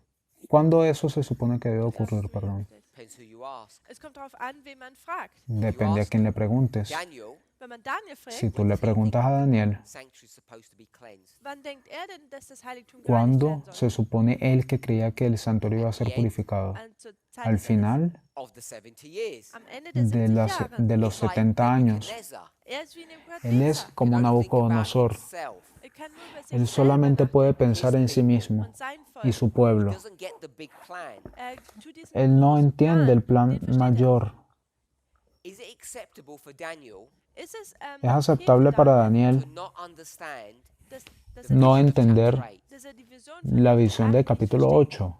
¿Cuándo eso se supone que debe ocurrir? Perdón. Depends who you ask. Es kommt darauf an, wen man fragt. Depende a quién le preguntes. Daniel, Wenn man Daniel fragt, Si tú le preguntas a Daniel, sanctuary is supposed to be cleansed. wann denkt er denn, dass das Heiligtum gereinigt ¿cuándo werden soll? se supone él que creía que el santuario iba a ser purificado? Zur Al final of the 70 years. am Ende der de, 70 las- Jahre. de los He's like 70 años, Nebuchadnezzar. Er ist wie Él es Nebukadnezar. como Can only think about Nabucodonosor. himself. Er kann nur über sich Él selber solamente puede nachdenken pensar en sí mismo und sein Volk. y su He pueblo. doesn't get the big plan. Tut diesen Él no großen entiende el den plan versteht er. mayor. Is it acceptable for Daniel Ist es, Es aceptable para to Daniel not understand dass the no vision of entender chapter 8? dass die Vision von la visión del Acht nicht capítulo versteht. 8.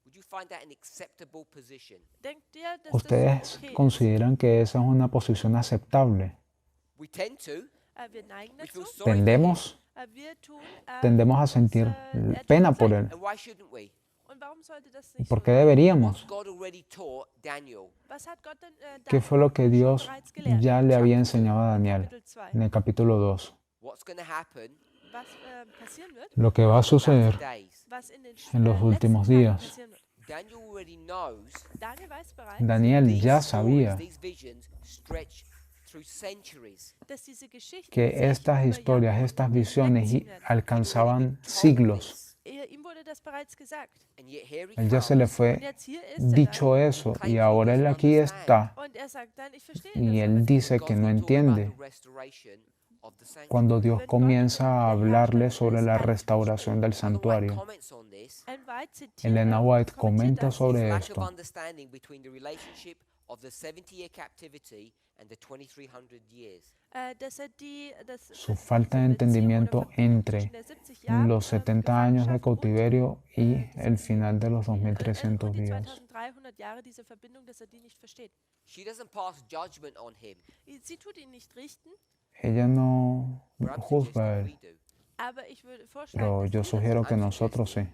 Would you find that an acceptable position? Denkt ihr, dass ¿Ustedes das okay ist? consideran que esa es una posición aceptable? We tend to. Wir neigen We dazu. feel sorry for him. Tendemos, Wir tun, tendemos a sentir pena por él. And why shouldn't we? Und warum sollte das nicht ¿Por so qué sein? deberíamos? What's God already taught Daniel? Was hat Gott denn, ¿Qué fue lo que Dios bereits gelehrt? ya le había Chapter enseñado a 2, Daniel Kapitel 2. en el capítulo 2? What's going to happen Was passieren wird? Lo que va a in the latter suceder days? Was in den en los letzten últimos Tagen días. passieren wird. Daniel already knows Daniel weiß bereits, Daniel these ya stories, sabía these visions stretch through centuries. dass diese Geschichten que sich estas über historias, Jahrhunderte estas visiones hinwegziehen werden. alcanzaban Told siglos. this, Ihm wurde das bereits gesagt. and yet here he Él ya se le comes, Und fue jetzt hier ist er dicho eso y ahora él aquí está dann, und er sagt dann, ich verstehe y das él nicht. dice God's que no been talking about entiende the restoration of the sanctuary. cuando Dios comienza a hablarle sobre la restauración del Ellen White santuario. comments on this. Ellen White zitiert, Elena White kommentiert comenta das. sobre His lack of esto. understanding between the relationship of the 70-year captivity and the 2300 years. Dass Su falta de entendimiento entre los 70 años de cautiverio y el final de los 2300 die días. 2300 Jahre, diese Verbindung, dass die nicht versteht. She doesn't pass judgment on him. Sie tut ihn nicht richten, Ella no But I'm juzga a suggesting él, we do. aber ich würde pero vorschlagen, yo dass wir das sugiero tun. que nosotros sí.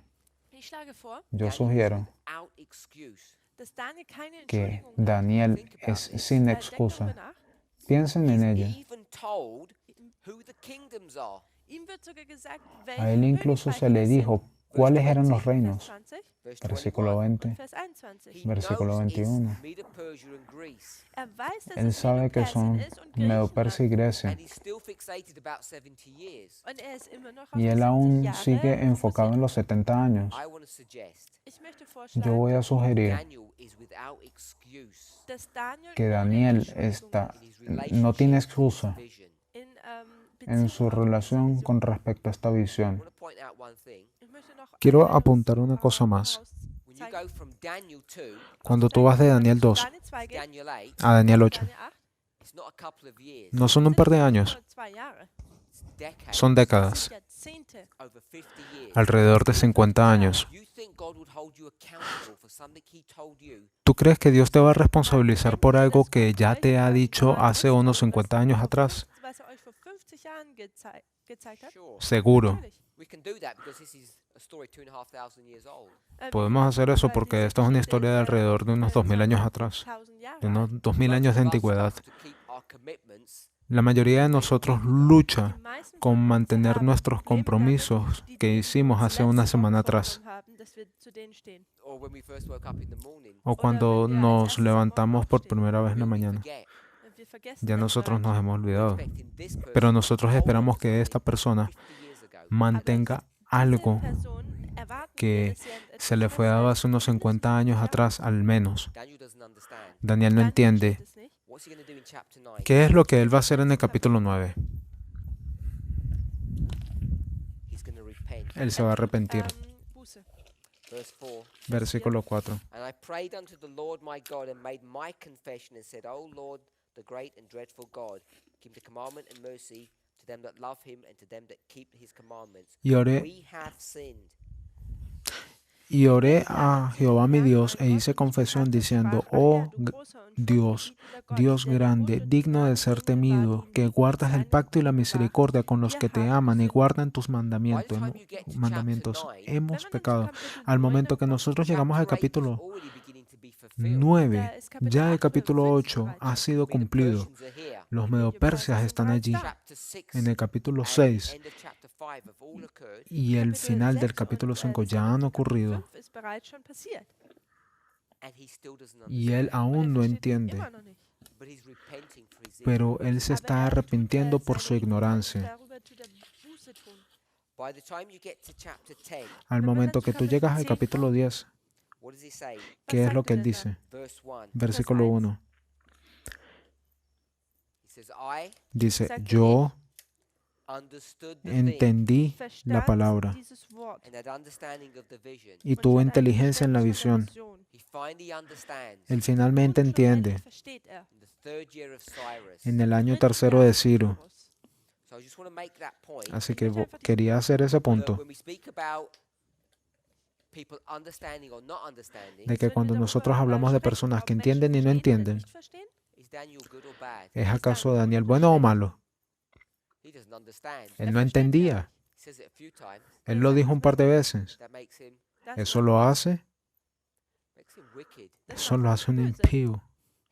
Ich schlage vor, Yo Daniel is sugiero without excuse. dass Daniel keine que Entschuldigung hat. Daniel es sin Denkt excusa. darüber nach. Piensen en He's ella. even told who the kingdoms are. Ihm wird sogar gesagt, A él incluso se le Königreiche es dijo cuáles eran los sind. reinos. Vers 20 Verse Versículo 21. 20. und Vers 21. He Versículo knows it's 21. Medo Persia and Greece, Weiß, dass Él es sabe que Medo-Persien son ist und Medo-Persia y Griechenland. Grecia. and he's still fixated about 70 years. Und er ist immer noch auf Y die él 70 aún Jahre sigue enfocado en fokussiert. los 70 años. I want to suggest Ich möchte Yo vorschlagen, voy a sugerir Daniel is without excuse dass Daniel que ohne Daniel Entschuldigung está, in his no relationship tiene with this excusa vision. in en su Beziehung auf relación diese con Vision. respecto a esta I visión. want to point out one thing. Ich möchte noch Quiero eines, apuntar una cosa más. When you herauszeigen. go from Daniel 2 Cuando tú vas de Daniel 2 Daniel 2 to geht, Daniel 8, a Daniel 8, Daniel 8, it's not a couple of years, no son un par de años, nur 2 Jahre. it's decades, son décadas, Jahrzehnte. over 50 years. alrededor de 50 años. You think God would hold you accountable for something he told you ¿Tú crees que Dios te va a responsabilizar por algo que ya te ha dicho hace unos 50 años atrás? Was euch vor 50 Jahren gezeigt hat? Sure. Seguro. Natürlich. We can do that because this is a story 2,500 years old. Podemos hacer eso porque esta es una historia de alrededor de unos 2000 años atrás, 1000 Jahre de alt. unos 2000 años de Most of us antigüedad. struggle to keep our commitments, La mayoría de nosotros lucha Die meisten con von uns mantener haben nuestros Probleme damit, compromisos die que Dinge, hicimos die hace letzte una Woche semana atrás, vorgenommen haben, dass wir zu denen stehen. or when we first woke up in the morning. o cuando wenn wir als nos erstes am levantamos Morgen por aufstehen. primera vez en la We mañana. forget. Wir vergessen Ya das nosotros bereits. nos hemos olvidado, Expecting this person pero to nosotros hold esperamos on que to esta it persona 50 years ago. mantenga Diese algo Person erwarten wir, que dass sie an etwas se le fue dado hace unos festhalten. 50 años atrás al menos. Daniel doesn't understand. Daniel no Daniel entiende versteht es nicht. What's he going to do in chapter 9? qué es lo que él va a hacer en el capítulo 9. He's going to repent. Él se va a arrepentir. Buße. Verse 4. Versículo 4. And I prayed unto the Lord my God and made my confession and said, O Lord, the great and dreadful God, keep the commandment and mercy to them that love him and to them that keep his commandments. Y oré, We have sinned. y oré a Jehová mi Dios e hice confesión diciendo, oh Dios, Dios grande, digno de ser temido, que guardas el pacto y la misericordia con los que te aman y guardan tus mandamientos. Hemos pecado. Al momento que nosotros llegamos al capítulo 9, ya el capítulo 8 ha sido cumplido. Los medopersias están allí en el capítulo 6 y el final del capítulo 5 ya han ocurrido y él aún no entiende, pero él se está arrepintiendo por su ignorancia. Al momento que tú llegas al capítulo 10, What does he say? ¿Qué es lo que él dice? Verse 1. Versículo 1. He says, I Dice, Sagt er, yo understood the thing entendí la verstand palabra dieses Wort and had understanding of the vision. y und tuvo hat ein inteligencia en la Verständnis visión. von der Vision. He finally understands Él finalmente Und schon entiende endlich versteht er. in the third year of Cyrus. en el año Dritten tercero Jahr de des Ciro. Cyrus. So I just want to make that point. Así Ich que möchte einfach diesen quería hacer ese that punto when we speak about people understanding or not understanding, de que Wenn wir cuando darüber, nosotros hablamos de sprechen, personas ob que Menschen entienden y no verstehen oder entienden, nicht verstehen, is Daniel good or bad? ¿es ist acaso Daniel Daniel gut oder bueno o schlecht? malo? He doesn't understand. Él Er no versteht ja entendía. nicht. He says it a few times. Él lo dijo un par de veces. That makes him Das Eso macht lo ihn- hace, wicked. das eso macht lo ihn hace un böse. impío.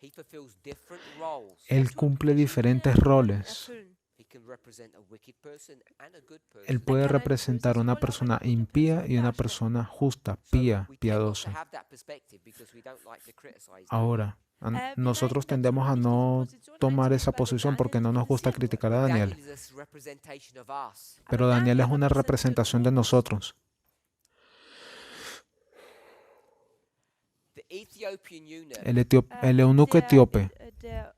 He fulfills different roles. Er Él tut cumple verschiedene diferentes Rollen roles. erfüllen. He can represent a wicked person and a good person. Él puede kann eine representar böse una Rolle, aber persona eine gute impía Person y una darstellen. persona justa, So pía, we tend not to piadosa. have that perspective because we don't like to criticize. Ahora, Wir nosotros neigen dazu, tendemos a nicht diese no Position tomar einzunehmen, esa weil wir posición porque Daniel no nos gusta kritisieren criticar a But Daniel. Daniel is a representation of us. Aber Pero Daniel es una repräsentiert representación de uns. nosotros. The Ethiopian eunuch El eunuco etíope Der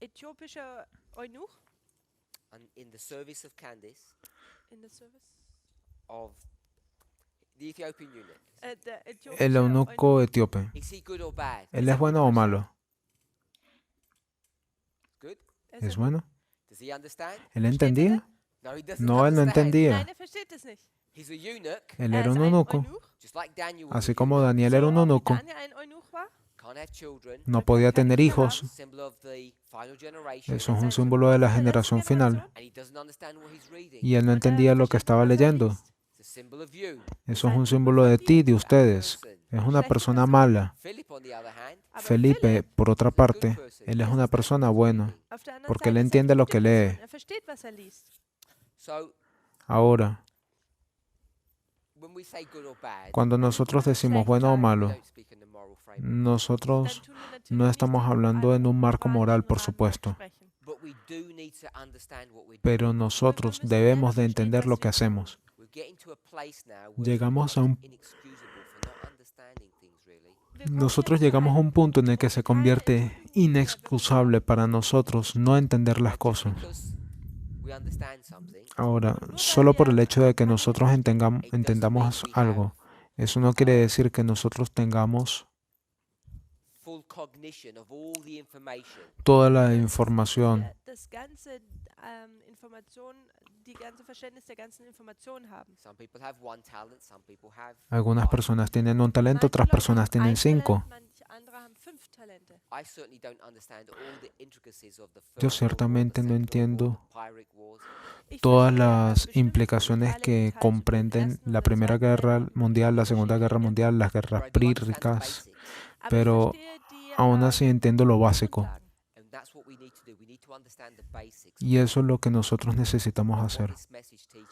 äthiopische Eunuch in the service of Candace in the service. of the Ethiopian eunuch. Der äthiopische el eunuco etíope, Is he good or bad? ¿él es bueno o malo? Good? Eunuch. ¿Es bueno? Does he understand? ¿Él entendía? No, he doesn't No, él no understand. entendía. Nein, er versteht es nicht. He's a eunuch, Él Er era ist un ein eunuco, Eunuch, just like Daniel was así a como eunuch. Daniel era un so wie eunuco. Daniel ein Eunuch war. Can't have children. No podía tener hijos. Symbol of the final generation. Eso es un Ein símbolo de la Symbol der generación letzten final. Generation. And he doesn't understand what he's reading. Y él no Und er entendía lo que versteht estaba nicht, was er leyendo. liest. It's a symbol of you. Eso es un símbolo de ti, de ustedes. Es una persona mala. Philip, on the other hand, Aber Felipe, Philipp, por otra parte, él es una persona buena, auf der anderen porque él Seite, ist entiende eine lo gute que lee. Person. Er versteht, was er liest. so Ahora, when we say good or bad, cuando nosotros decimos bueno o we malo, don't speak in the moral framework, nosotros Dann tun wir natürlich no nicht estamos in hablando en einem un marco moral, moralischen por Rahmen supuesto, sprechen. but we do need to understand what we're doing. pero nosotros debemos de entender lo que hacemos. We're getting to a place now where Llegamos a it's un inexcusable for not understanding things really. Wir kommen Nosotros jetzt zu llegamos a einem un punto en el que se Punkt, convierte inexcusable para nosotros no entender las cosas. Because we understand something, Ahora, solo por el hecho de que nosotros entendamos algo, eso no quiere decir que nosotros tengamos full cognition of all the information. toda la información. das ganze Information, die ganze Verständnis der ganzen Information haben. Some people have one talent, some people have Algunas five. personas tienen un talento, Manche otras Leute personas haben tienen ein 5. Talent, manche andere haben 5 Talente. I certainly don't understand all the intricacies of the First Yo World War, ciertamente the no Second World entiendo War, the Pyrrhic Wars. Ich todas verstehe las bestimmte implicaciones Details que über den comprenden Ersten la oder Primera Zweiten Guerra Weltkrieg, Mundial, la Segunda Guerra Mundial, las But guerras I do understand the prírricas, basics, Aber pero ich verstehe die, aún así entiendo lo básico. Grundlagen. and that's what we need to do. We need to understand the basics Y eso es lo que nosotros necesitamos of what hacer. this message teaches.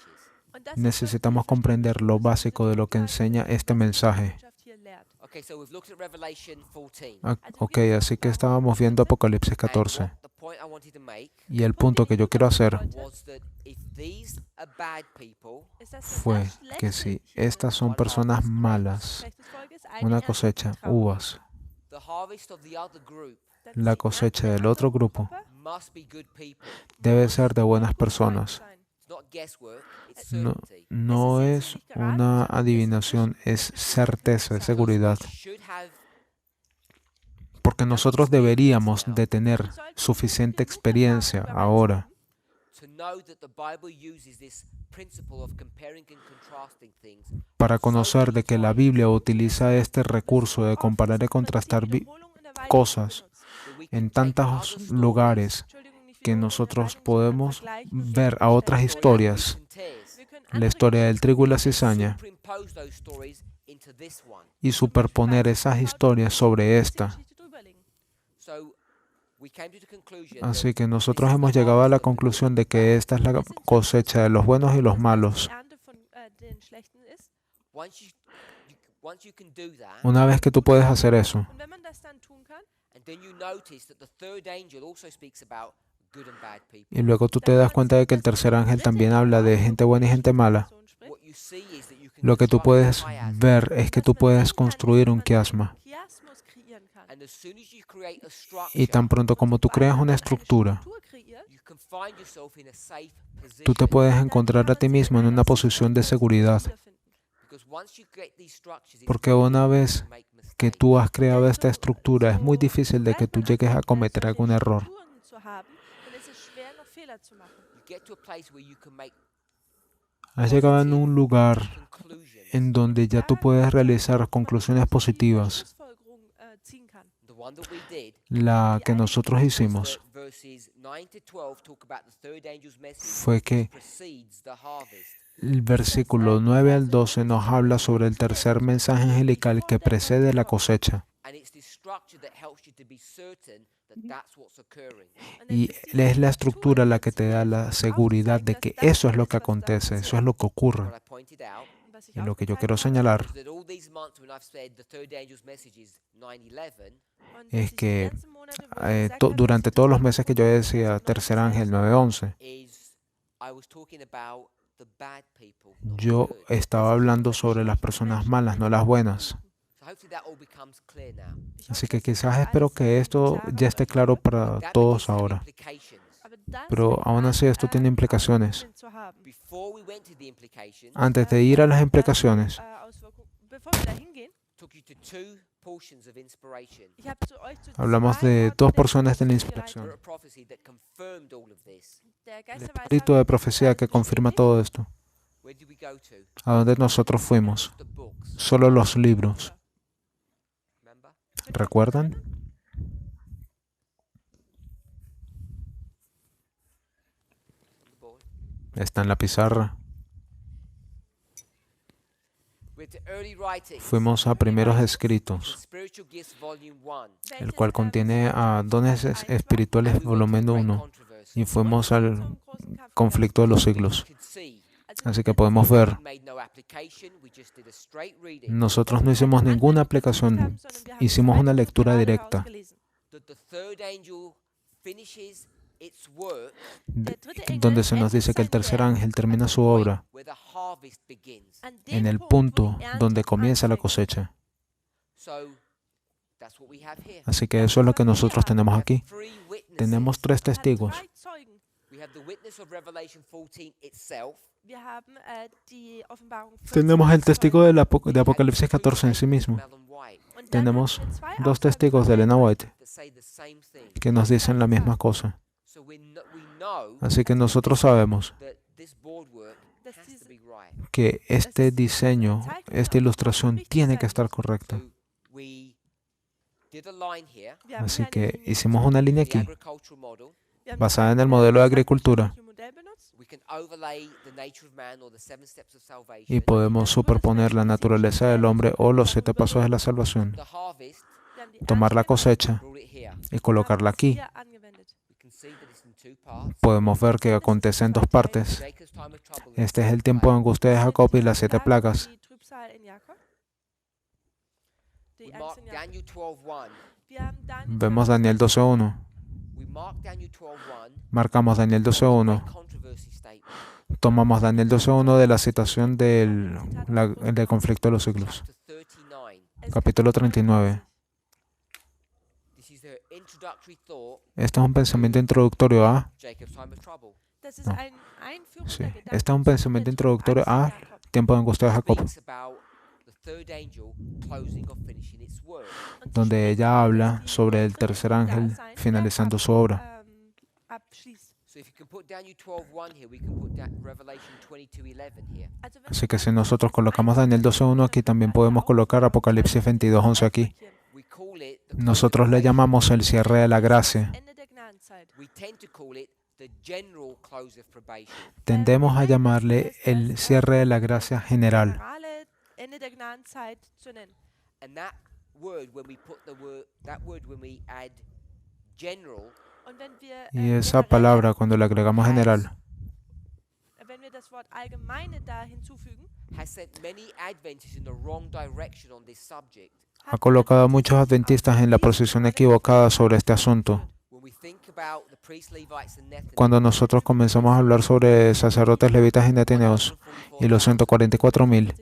Und das ist, was Necesitamos wir comprender verstehen lo müssen, básico de lo que was diese enseña este Botschaft mensaje. hier lehrt. Okay, so we've looked at Revelation 14. Ok, así que estábamos viendo Apocalipsis And 14. what the point I wanted to make Y el punto que yo quiero hacer was that if these are bad people, Ist das, fue das que Schlechte si hier estas son personas malas, schlechtes Volk ist, eine una Ernte cosecha, Trauer. uvas, the harvest of the other group Dann la ist die cosecha Ernte del der otro anderen grupo Gruppe must be good people. debe ser de buenas gute Leute personas. sein. It's not guesswork, it's No, certainty. no es una adivinación, es certeza, es seguridad. We should have Porque nosotros deberíamos de tener suficiente experiencia ahora to know that the Bible uses this principle of comparing and contrasting things para conocer de que la Biblia utiliza este recurso de comparar y contrastar cosas that we en can take tantos other lugares que nosotros podemos ver a otras historias, la historia del trigo y la cizaña, superimpose those stories into this one. y superponer esas historias sobre esta. So we came to the conclusion Así that que nosotros hemos llegado a la conclusión de que esta es la cosecha de los buenos y los malos. once you can do that, Una vez que tú puedes hacer eso, and then you notice that the third angel also speaks about good and bad people. y luego tú te das cuenta de que el tercer ángel también habla de gente buena y gente mala, what you see is that you can lo que tú construct puedes a chiasm. ver es que tú puedes construir un chiasma. Chiasmus kreieren kann. And as soon as you create a structure, Y tan pronto como tú creas una estructura, Struktur kreiert, you can find yourself in a safe tú te position. puedes encontrar a ti mismo en una posición de seguridad. Because once you create these structures, it's Porque very una difficult vez to make que mistakes. tú has creado esta estructura, es muy difícil de que tú llegues a cometer algún error. You get to a place where you can make Has llegado en un lugar conclusions. en donde ya tú puedes realizar conclusiones positivas. The one that we did La que nosotros was hicimos that verses 9 to 12 talk about the third angel's message fue que which precedes the harvest. el versículo 9 al 12 nos habla sobre el tercer mensaje angelical que precede la cosecha. And it's this structure that helps you to be certain that that's what's occurring. Y es la estructura la que te da la seguridad de que eso es lo que acontece, eso es lo que What ocurre. I pointed out Y lo que yo quiero señalar is that all these months when I've said the third angel's message is 9/11, es que durante todos los meses que yo decía tercer ángel 9:11, is I was talking about the bad people, not the yo good. estaba hablando sobre las personas malas, no las buenas. So hopefully that all becomes clear now. Así que quizás espero que esto ya esté claro para That todos begins to have ahora. implications. Pero aún así esto tiene implicaciones. Before we went to the implications, Antes de ir a las implicaciones, Bevor wir da hingehen, took you to two portions of inspiration. ich habe zu euch zu hablamos zwei de Orten dos der porciones de la Inspiration inspiración. Word of prophecy that confirmed all of this. Der El Geist der espíritu de Weissagung profecía que confirma todo esto. Where did we go to? ¿A dónde nosotros fuimos? The books. Solo los libros. Remember? ¿Recuerdan? On the board. Está en la pizarra. We're to early writings. Fuimos a primeros escritos, Spiritual Gifts Volume 1. el cual contiene a dones espirituales volumen 1, y fuimos al conflicto de los siglos. Así que podemos ver, nosotros no hicimos ninguna aplicación, hicimos una lectura directa, donde se nos dice que el tercer ángel termina su obra en el punto donde comienza la cosecha. Así que eso es lo que nosotros tenemos aquí. Tenemos tres testigos. Tenemos el testigo de Apocalipsis 14 en sí mismo. Tenemos dos testigos de Elena White que nos dicen la misma cosa. Así que nosotros sabemos que este diseño, esta ilustración tiene que estar correcta. Así que hicimos una línea aquí, basada en el modelo de agricultura, y podemos superponer la naturaleza del hombre o los 7 pasos de la salvación, tomar la cosecha y colocarla aquí. Podemos ver que acontece en 2 partes. Este es el tiempo de angustia de Jacob y las 7 plagas. Vemos Daniel 12:1. Marcamos Daniel 12:1. Tomamos Daniel 12:1 de la citación del conflicto de los siglos. Capítulo 39. Este es un pensamiento introductorio a... No. Sí. Este es un pensamiento introductorio a tiempo de angustia de Jacob, donde ella habla sobre el tercer ángel finalizando su obra. Así que si nosotros colocamos Daniel 12:1 aquí, también podemos colocar Apocalipsis 22:11 aquí. Nosotros le llamamos el cierre de la gracia. Tendemos a llamarle el cierre de la gracia general. Y esa palabra, cuando le agregamos general, ha colocado a muchos adventistas en la posición equivocada sobre este asunto. we think about the priests, Levites, and Nethinim, Cuando nosotros comenzamos a hablar sobre sacerdotes, levitas y netineos y los 144,000, 40.000,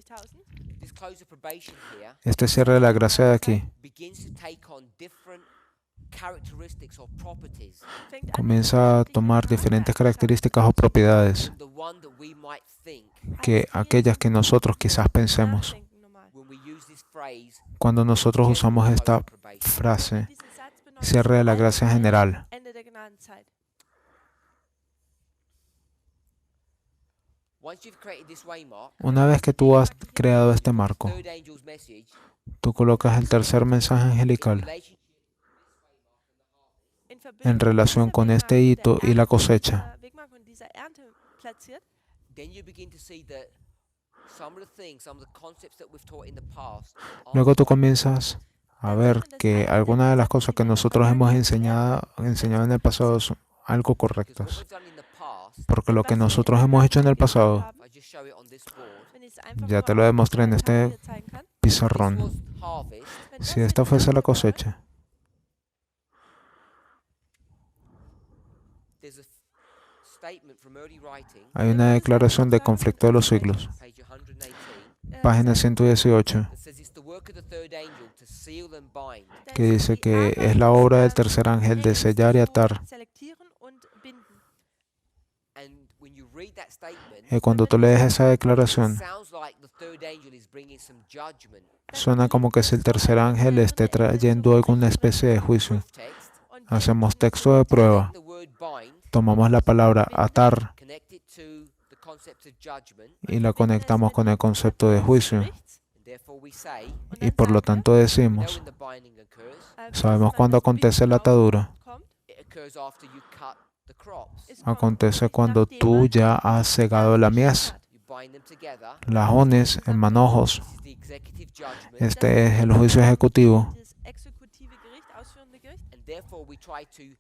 this close of probation here este cierre de la gracia de aquí begins to take on different characteristics or properties fängt an, comienza a tomar diferentes características o propiedades from the one that we might think que aquellas que nosotros quizás pensemos nachdenken normal. when we use this phrase cuando nosotros just usamos close esta of probation. frase, Diesen Satz benutzen cierre de la als gracia general. Ende der Gnadenzeit. Once you've created this waymark, Una vez que tú has creado este marco, third angel's message tú colocas el tercer mensaje in angelical relation In Verbindung en relación mit con dieser este Wegmark, hito der y la Ernte, cosecha. Wegmark und dieser Ernte platziert, then you begin to see that some of the things, some of the concepts that we've taught in the past aren't Luego tú quite comienzas a ver que algunas de las cosas que nosotros hemos enseñado en el pasado son algo because what correctas. we've done in the past, Porque lo was que wir nosotros hemos hecho en el pasado, if I just show it on this board, wenn ich es einfach ya nur te lo auf demostré en der este Tafel zeigen kann, this pizarrón. was harvest, wenn das Si jetzt esta die fuese la Ernte wäre, cosecha, there's a statement from early writing, hay una declaración de conflicto de los siglos, page 118, página 118, that says it's the work of the third angel to seal and bind. que dice que es la obra del tercer ángel de sellar y atar. selektieren und binden. And when you read that statement, Y cuando tú lees esa it declaración, sounds like the third angel is bringing some judgment. suena como que si el tercer ángel esté trayendo alguna especie de juicio. Proof text, Und Hacemos texto de prueba, connect the word bind, tomamos la palabra atar connect it to the concept of judgment, y la conectamos con el concepto de juicio. and therefore we say, Y por lo tanto we know decimos, when the binding occurs, sabemos cuándo acontece la atadura. it occurs after you cut the crops. Acontece cuando tú ya has cegado la mies, You bind them together. lajones en manojos. This is the executive judgment, Este es el juicio ejecutivo. Das exekutive Gericht, ausführende Gericht. and therefore we try to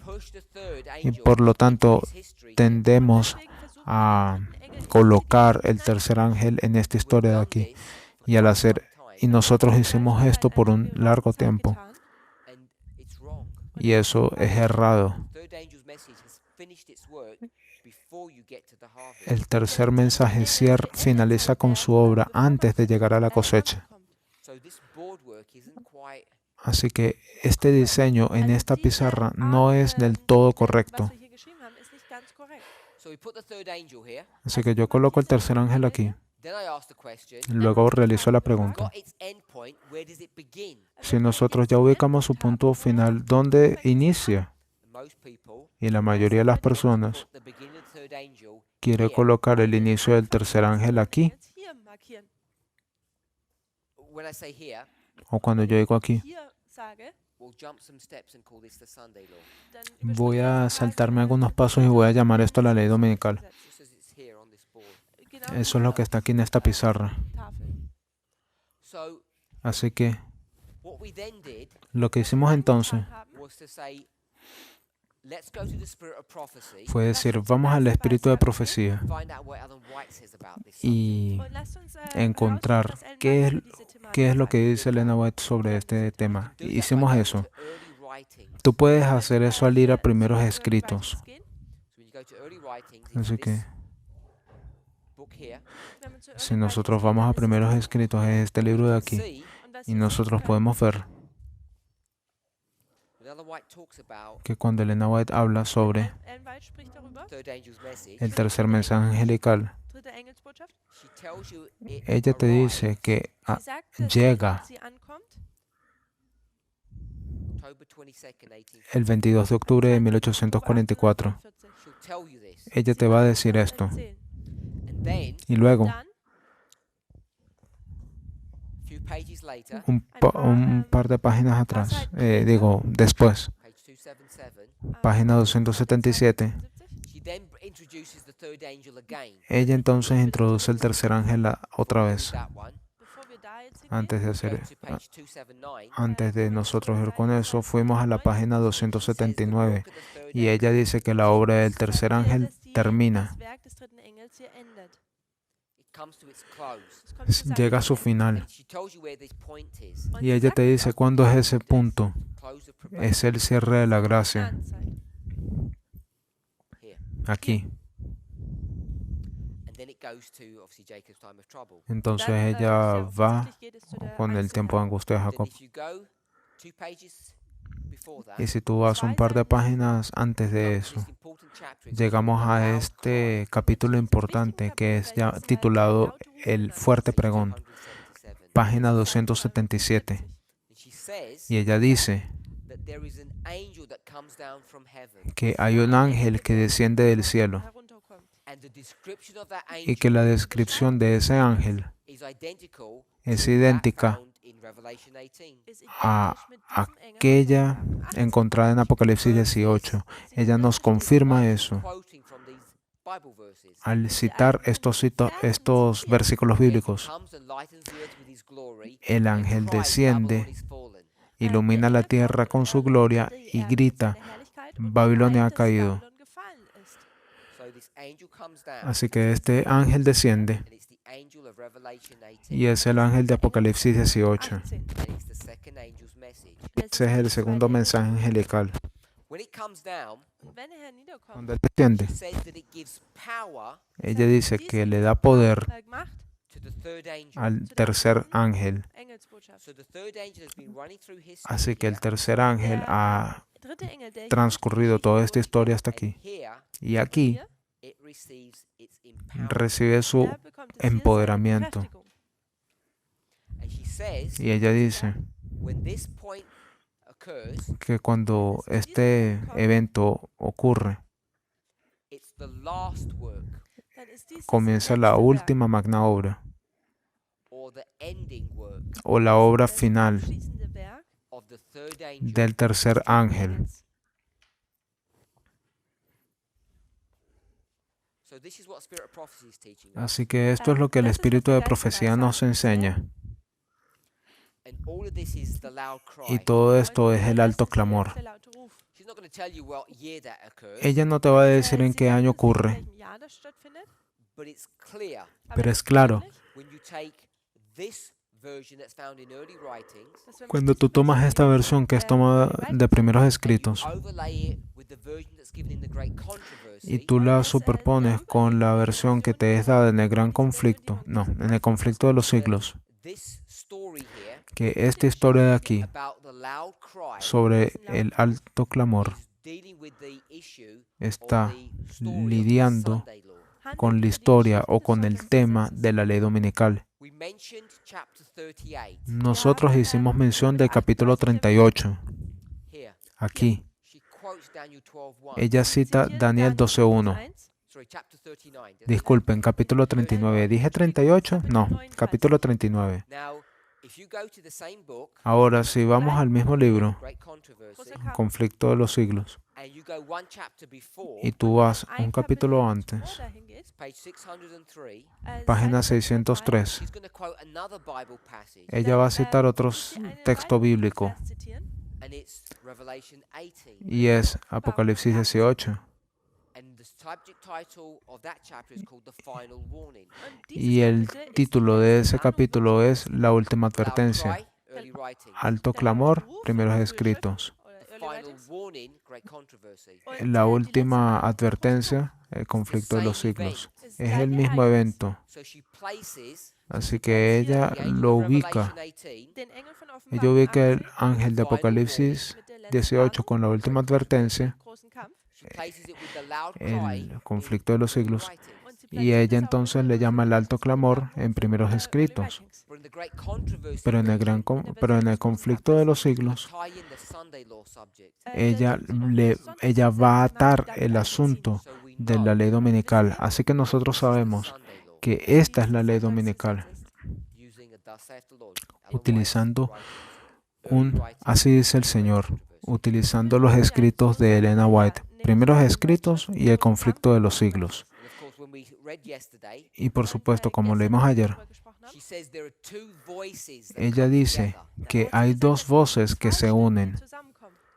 push the third Y angel por lo tanto into his history. tendemos Deswegen versuchen a wir, den Engel colocar el tercer ángel en esta We've historia de done aquí. this for Y al quite hacer, some y time, nosotros hicimos esto por un largo tiempo. and it's wrong. Y eso es errado. Third angel's message has finished its work before you get to the harvest. El tercer mensaje finaliza con su obra antes de llegar a la cosecha. So this board work isn't quite Así que este diseño en esta pizarra no es del todo correcto. so we put the third angel here. Así que yo coloco el tercer ángel aquí. Then I ask the question, Luego realizo la pregunta. got its end point, where does it begin? Si nosotros ya ubicamos su punto final, ¿dónde inicia? And most people Y la mayoría de las personas put the beginning of the third angel quiere here. colocar el inicio del tercer ángel aquí. When I say here, O cuando yo digo aquí, we'll jump some steps and call this the Sunday law. voy a saltarme algunos pasos y voy a llamar esto la ley dominical. Just as it's here on this board. Eso es lo que está aquí en esta pizarra. So Así que what we then did lo que hicimos entonces was to say, let's go to the spirit of prophecy, fue decir, vamos al espíritu de profecía find out what Ellen White says about this. y encontrar qué es lo que dice Elena White sobre este tema. Do that Hicimos by going eso. to early writings. Tú puedes hacer eso al ir a primeros escritos. So when you go to early writings, Así it's que this book here, si nosotros vamos a primeros escritos en este libro de aquí see y nosotros podemos ver when Ellen White talks about que cuando Elena White habla sobre third angel's message, el tercer mensaje angelical, she tells you it ella te arrives dice que llega llega October 22nd, 1840. el 22 de octubre de 1844. She'll tell you this. Ella te va a decir esto. And then, Y luego, a few pages later, un par de páginas atrás, después, page 277, página 277, she then introduces the third angel again. ella entonces introduce el tercer ángel otra vez. That one. Antes de Go hacer, to page 279. antes de nosotros ir con eso, fuimos a la página Says the 279 work of the third y ella dice que la obra del tercer ángel termina, it comes to its close. llega a su final. And she tells you where this point is. Y ella te dice cuándo es ese punto, Close of es el cierre de la gracia, Gnadenzeit. here. aquí. And then it goes to obviously Jacob's time of trouble. Entonces Dann, ella sehr va offensichtlich geht es zu der con el tiempo de Einzelheit. angustia de Then Jacob. if you go 2 pages before that, Y si tú vas un par de páginas antes de comes eso, this important chapter. It's llegamos called The a Loud este Cry, capítulo importante que es ya titulado El fuerte pregón, 277. página 277. And she says Y ella dice that there is an angel that comes down from heaven, que hay un ángel que desciende del cielo Herunterkommt. and the description of that y que la angel descripción de ese ángel is identical es to that idéntica found in Revelation 18. Ist a identisch mit diesem Engel aquella aus Offenbarung 18. encontrada en Apocalipsis 18. Ella nos confirma eso Quoting from these Bible verses. al citar estos versículos bíblicos. Comes and lightens the earth with his glory, El and ángel cries, desciende, Babylon is fallen. ilumina la tierra con su gloria y grita, Babilonia ha caído. So this angel comes down, Así que este ángel desciende and it's the angel of Revelation 18, y es el ángel de Apocalipsis 18. and it's the second angel's message. Ese es el segundo mensaje angelical. When it comes down, Cuando él desciende, it says that it gives power ella dice que le da poder to the third angel. al tercer ángel. So the third angel has been running through history. Así que el here, tercer ángel ha transcurrido toda esta historia hasta and aquí. here Y aquí it receives its empowerment. recibe su empoderamiento. And she says Y ella dice when this point occurs, que cuando este evento ocurre, it's the last work comienza la última magna obra or the ending work o la obra final of the third angel. del tercer ángel. So this is what Spirit of Prophecy is teaching us. Así que esto es lo que el espíritu de profecía nos enseña. And all of this is the loud cry. Y todo esto es el alto clamor. She's not going to tell you what year that occurs, Ella no te va a decir en qué año ocurre, but it's clear pero es claro, when you take this version that's found in early writings, cuando tú tomas esta versión que es tomada de primeros escritos overlay it with the version that's given in the Great Controversy, y tú la superpones con la versión que te es dada en el gran conflicto, no, en el conflicto de los siglos, this story here que esta historia de aquí about the loud cry sobre el alto clamor is dealing with the issue está of the story of the lidiando Sunday law. con la historia o con el tema de la ley dominical. We mentioned chapter 38 Nosotros hicimos mención del capítulo 38, here. aquí. She quotes Daniel 12:1. Ella cita Daniel 12:1. Sorry, chapter 39. Disculpen, capítulo 39. ¿Dije 38? No, capítulo 39. Now, if you go to the same book, Ahora, si vamos al mismo libro, Great Controversy, Conflicto de los siglos, and you go one chapter before, y tú vas un capítulo antes, page 603, página 603, she's going to quote another Bible passage, ella va a citar otro texto bíblico, and it's Revelation 18. y es Apocalipsis 18. And the subject title of that chapter is called The Final Warning. Y el título de ese capítulo es La última Loud advertencia. cry, early writing. Alto clamor, primeros escritos. The Final Warning, Great Controversy. La última advertencia, el conflicto de los siglos. Es el mismo evento. So she places Así que ella the angel lo of ubica. Revelation 18 Ella ubica el ángel de Apocalipsis 18 con la última advertencia, She places it with the loud cry el conflicto de los in siglos. writings. Y ella entonces le llama el alto clamor en primeros escritos. But in the Great Controversy, Pero en el conflicto de los siglos, tie in the Sunday law subject. ella va a atar el asunto So we de know la ley dominical. Así que nosotros sabemos Sunday law que esta es la ley dominical, using a thus saith the Lord. utilizando Ellen White's así dice el Señor, utilizando los escritos de Elena White, primeros escritos y el conflicto de los siglos. And of course, when we read yesterday, Y por supuesto, como leímos ayer, she says there are two voices that ella come dice together. que hay dos voces que se unen,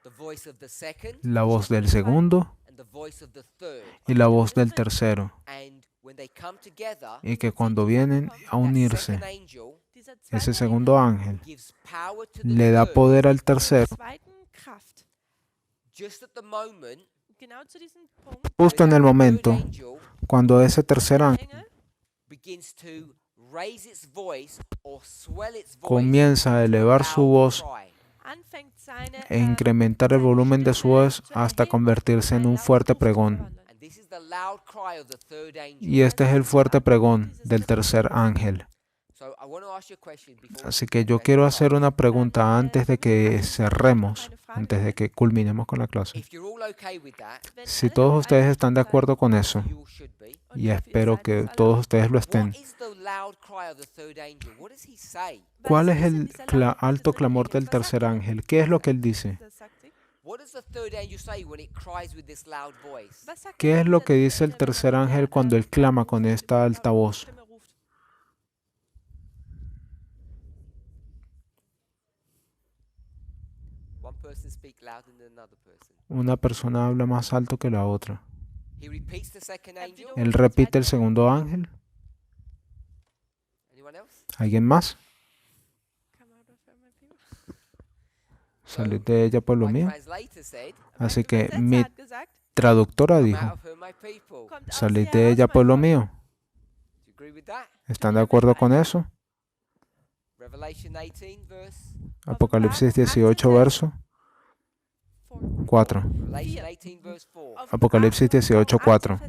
The voice of the second la voz del segundo and the voice of the third. y la voz del tercero, And when they come together, y que cuando vienen a that unirse, second angel ese segundo ángel gives power to the le da third poder al tercero just at the moment Genau zu diesem Punkt, Justo en el when the third momento angel cuando ese tercer ángel Engel begins to raise its voice or swell its voice comienza a to a elevar su loud voz cry. anfängt seine, e incrementar el seine volumen de su Stimme voz zu hasta erheben convertirse und en einen un lauten fuerte Ruf zu pregón. verwandeln. And this is the loud cry of the third angel. Y este es el fuerte pregón del tercer ángel. So I want to ask you a question before we Así que yo finish quiero class. hacer una pregunta antes de que cerremos, antes de que culminemos con la clase. If you're all okay with that, Wenn Si alle todos damit ustedes están de einverstanden acuerdo con eso, you all should be. seid, und y ich hoffe, ihr espero seid que es alle todos auch, ustedes lo What estén, is the loud cry of the third angel? What does he say? ¿cuál was es ist denn el dieser laute Ruf alto des dritten clamor Engels? del Was sagt tercer er? ángel? ¿Qué es lo que él dice? Das sagt sie. What does the third angel say when it cries with this loud voice? Was sagt ¿Qué denn es lo dieser que dritte dice el Engel, wenn er tercer mit ángel der, cuando él clama lauten con Stimme- esta mit der alta lauten voz? Stimme ruft? One person speaks louder than another person. Una persona habla más alto que la otra. He repeats the second angel. Él repite el segundo ángel. Anyone else? ¿Alguien más? Come out of her, my people. Salid de ella, pueblo My mío. translator said, Así Mein que Übersetzer mi hat gesagt, traductora "Come dijo, out of her, my people." kommt aus salid ihr de heraus, ella, mein pueblo Volk. mío. Do you agree with that? ¿Están de acuerdo con eso? Revelation 18, verse. Apocalipsis 18, verso 4. Revelation 18, verse 4. Apocalipsis 18, 4.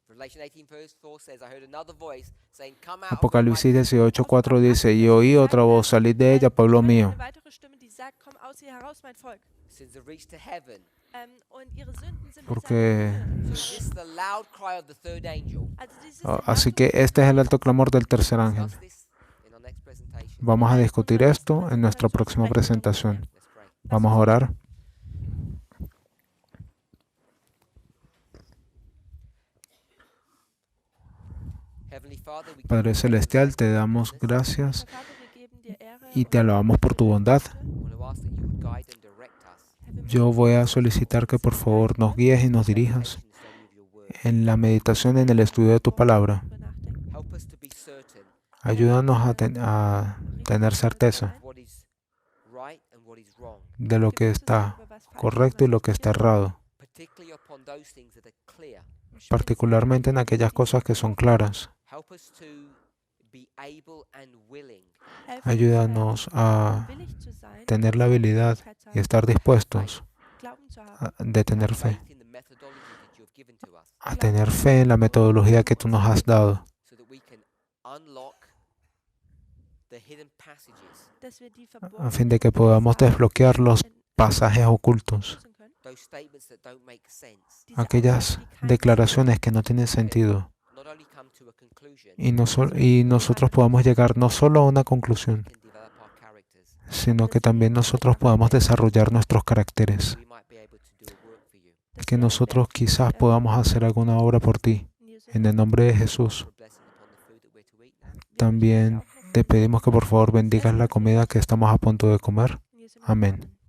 Revelation 18, verse 4 says, I heard another voice saying, "Come out of her, my Apocalipsis people." 18, 4 dice, y oí otra voz, salid de ella, pueblo mío. Eine weitere Stimme, die sagt, komm aus ihr heraus, mein Volk. Sins have reached to heaven. Und ihre Sünden sind bis Porque an die So is this the loud cry of the third angel? Also dies ist der así laute que Ruf des este es el dritten alto clamor del tercer ángel. Discuss this in our next presentation. Vamos a discutir esto en nuestra próxima presentación. Let's pray. Vamos a orar. Heavenly Father, we give Padre you praise Celestial, te for your damos goodness. gracias Vater, wir geben dir Ehre y und te alabamos por tu bondad. I want to ask that you would guide and direct us Herr, wir Yo bitten voy dich, a dass du solicitar que uns por favor nos leitest, guíes y nos dirijas meditation and study of your word. en la meditación, en el estudio de tu palabra. darüber nachdenken. Help us to be certain Ayúdanos a tener certeza of what is right and what is wrong, de lo que Gewiss zu sein está über was falsch correcto y und lo was que está verkehrt errado, particularly upon those things that are clear. ist. particularmente en aquellas cosas que son claras. Help us to be able and willing Helfe uns, Ayúdanos a willig zu sein, tener la habilidad Fähigkeit zu y haben, estar dispuestos Glauben zu haben, de tener have fe, faith in the methodology that you have given to us, a tener fe en la metodología que tú nos has dado, so that we can unlock the hidden passages, dass wir die a fin de que podamos desbloquear los pasajes ocultos, lösen können. those statements that don't make sense, Diese aquellas Aussagen, die keinen declaraciones que no tienen sentido, not only come to a conclusion, y nosotros podamos llegar no solo a una conclusión, can develop our characters, sino que también nosotros podamos desarrollar nuestros caracteres, we might be able to do a work for you. dass que wir nosotros quizás podamos hacer alguna obra por ti. in Jesu En el nombre de Jesús, For a blessing upon the food that we're to eat now. también te pedimos que por favor bendigas la comida que estamos a punto de comer. In Jesu Namen. Amén. Amen.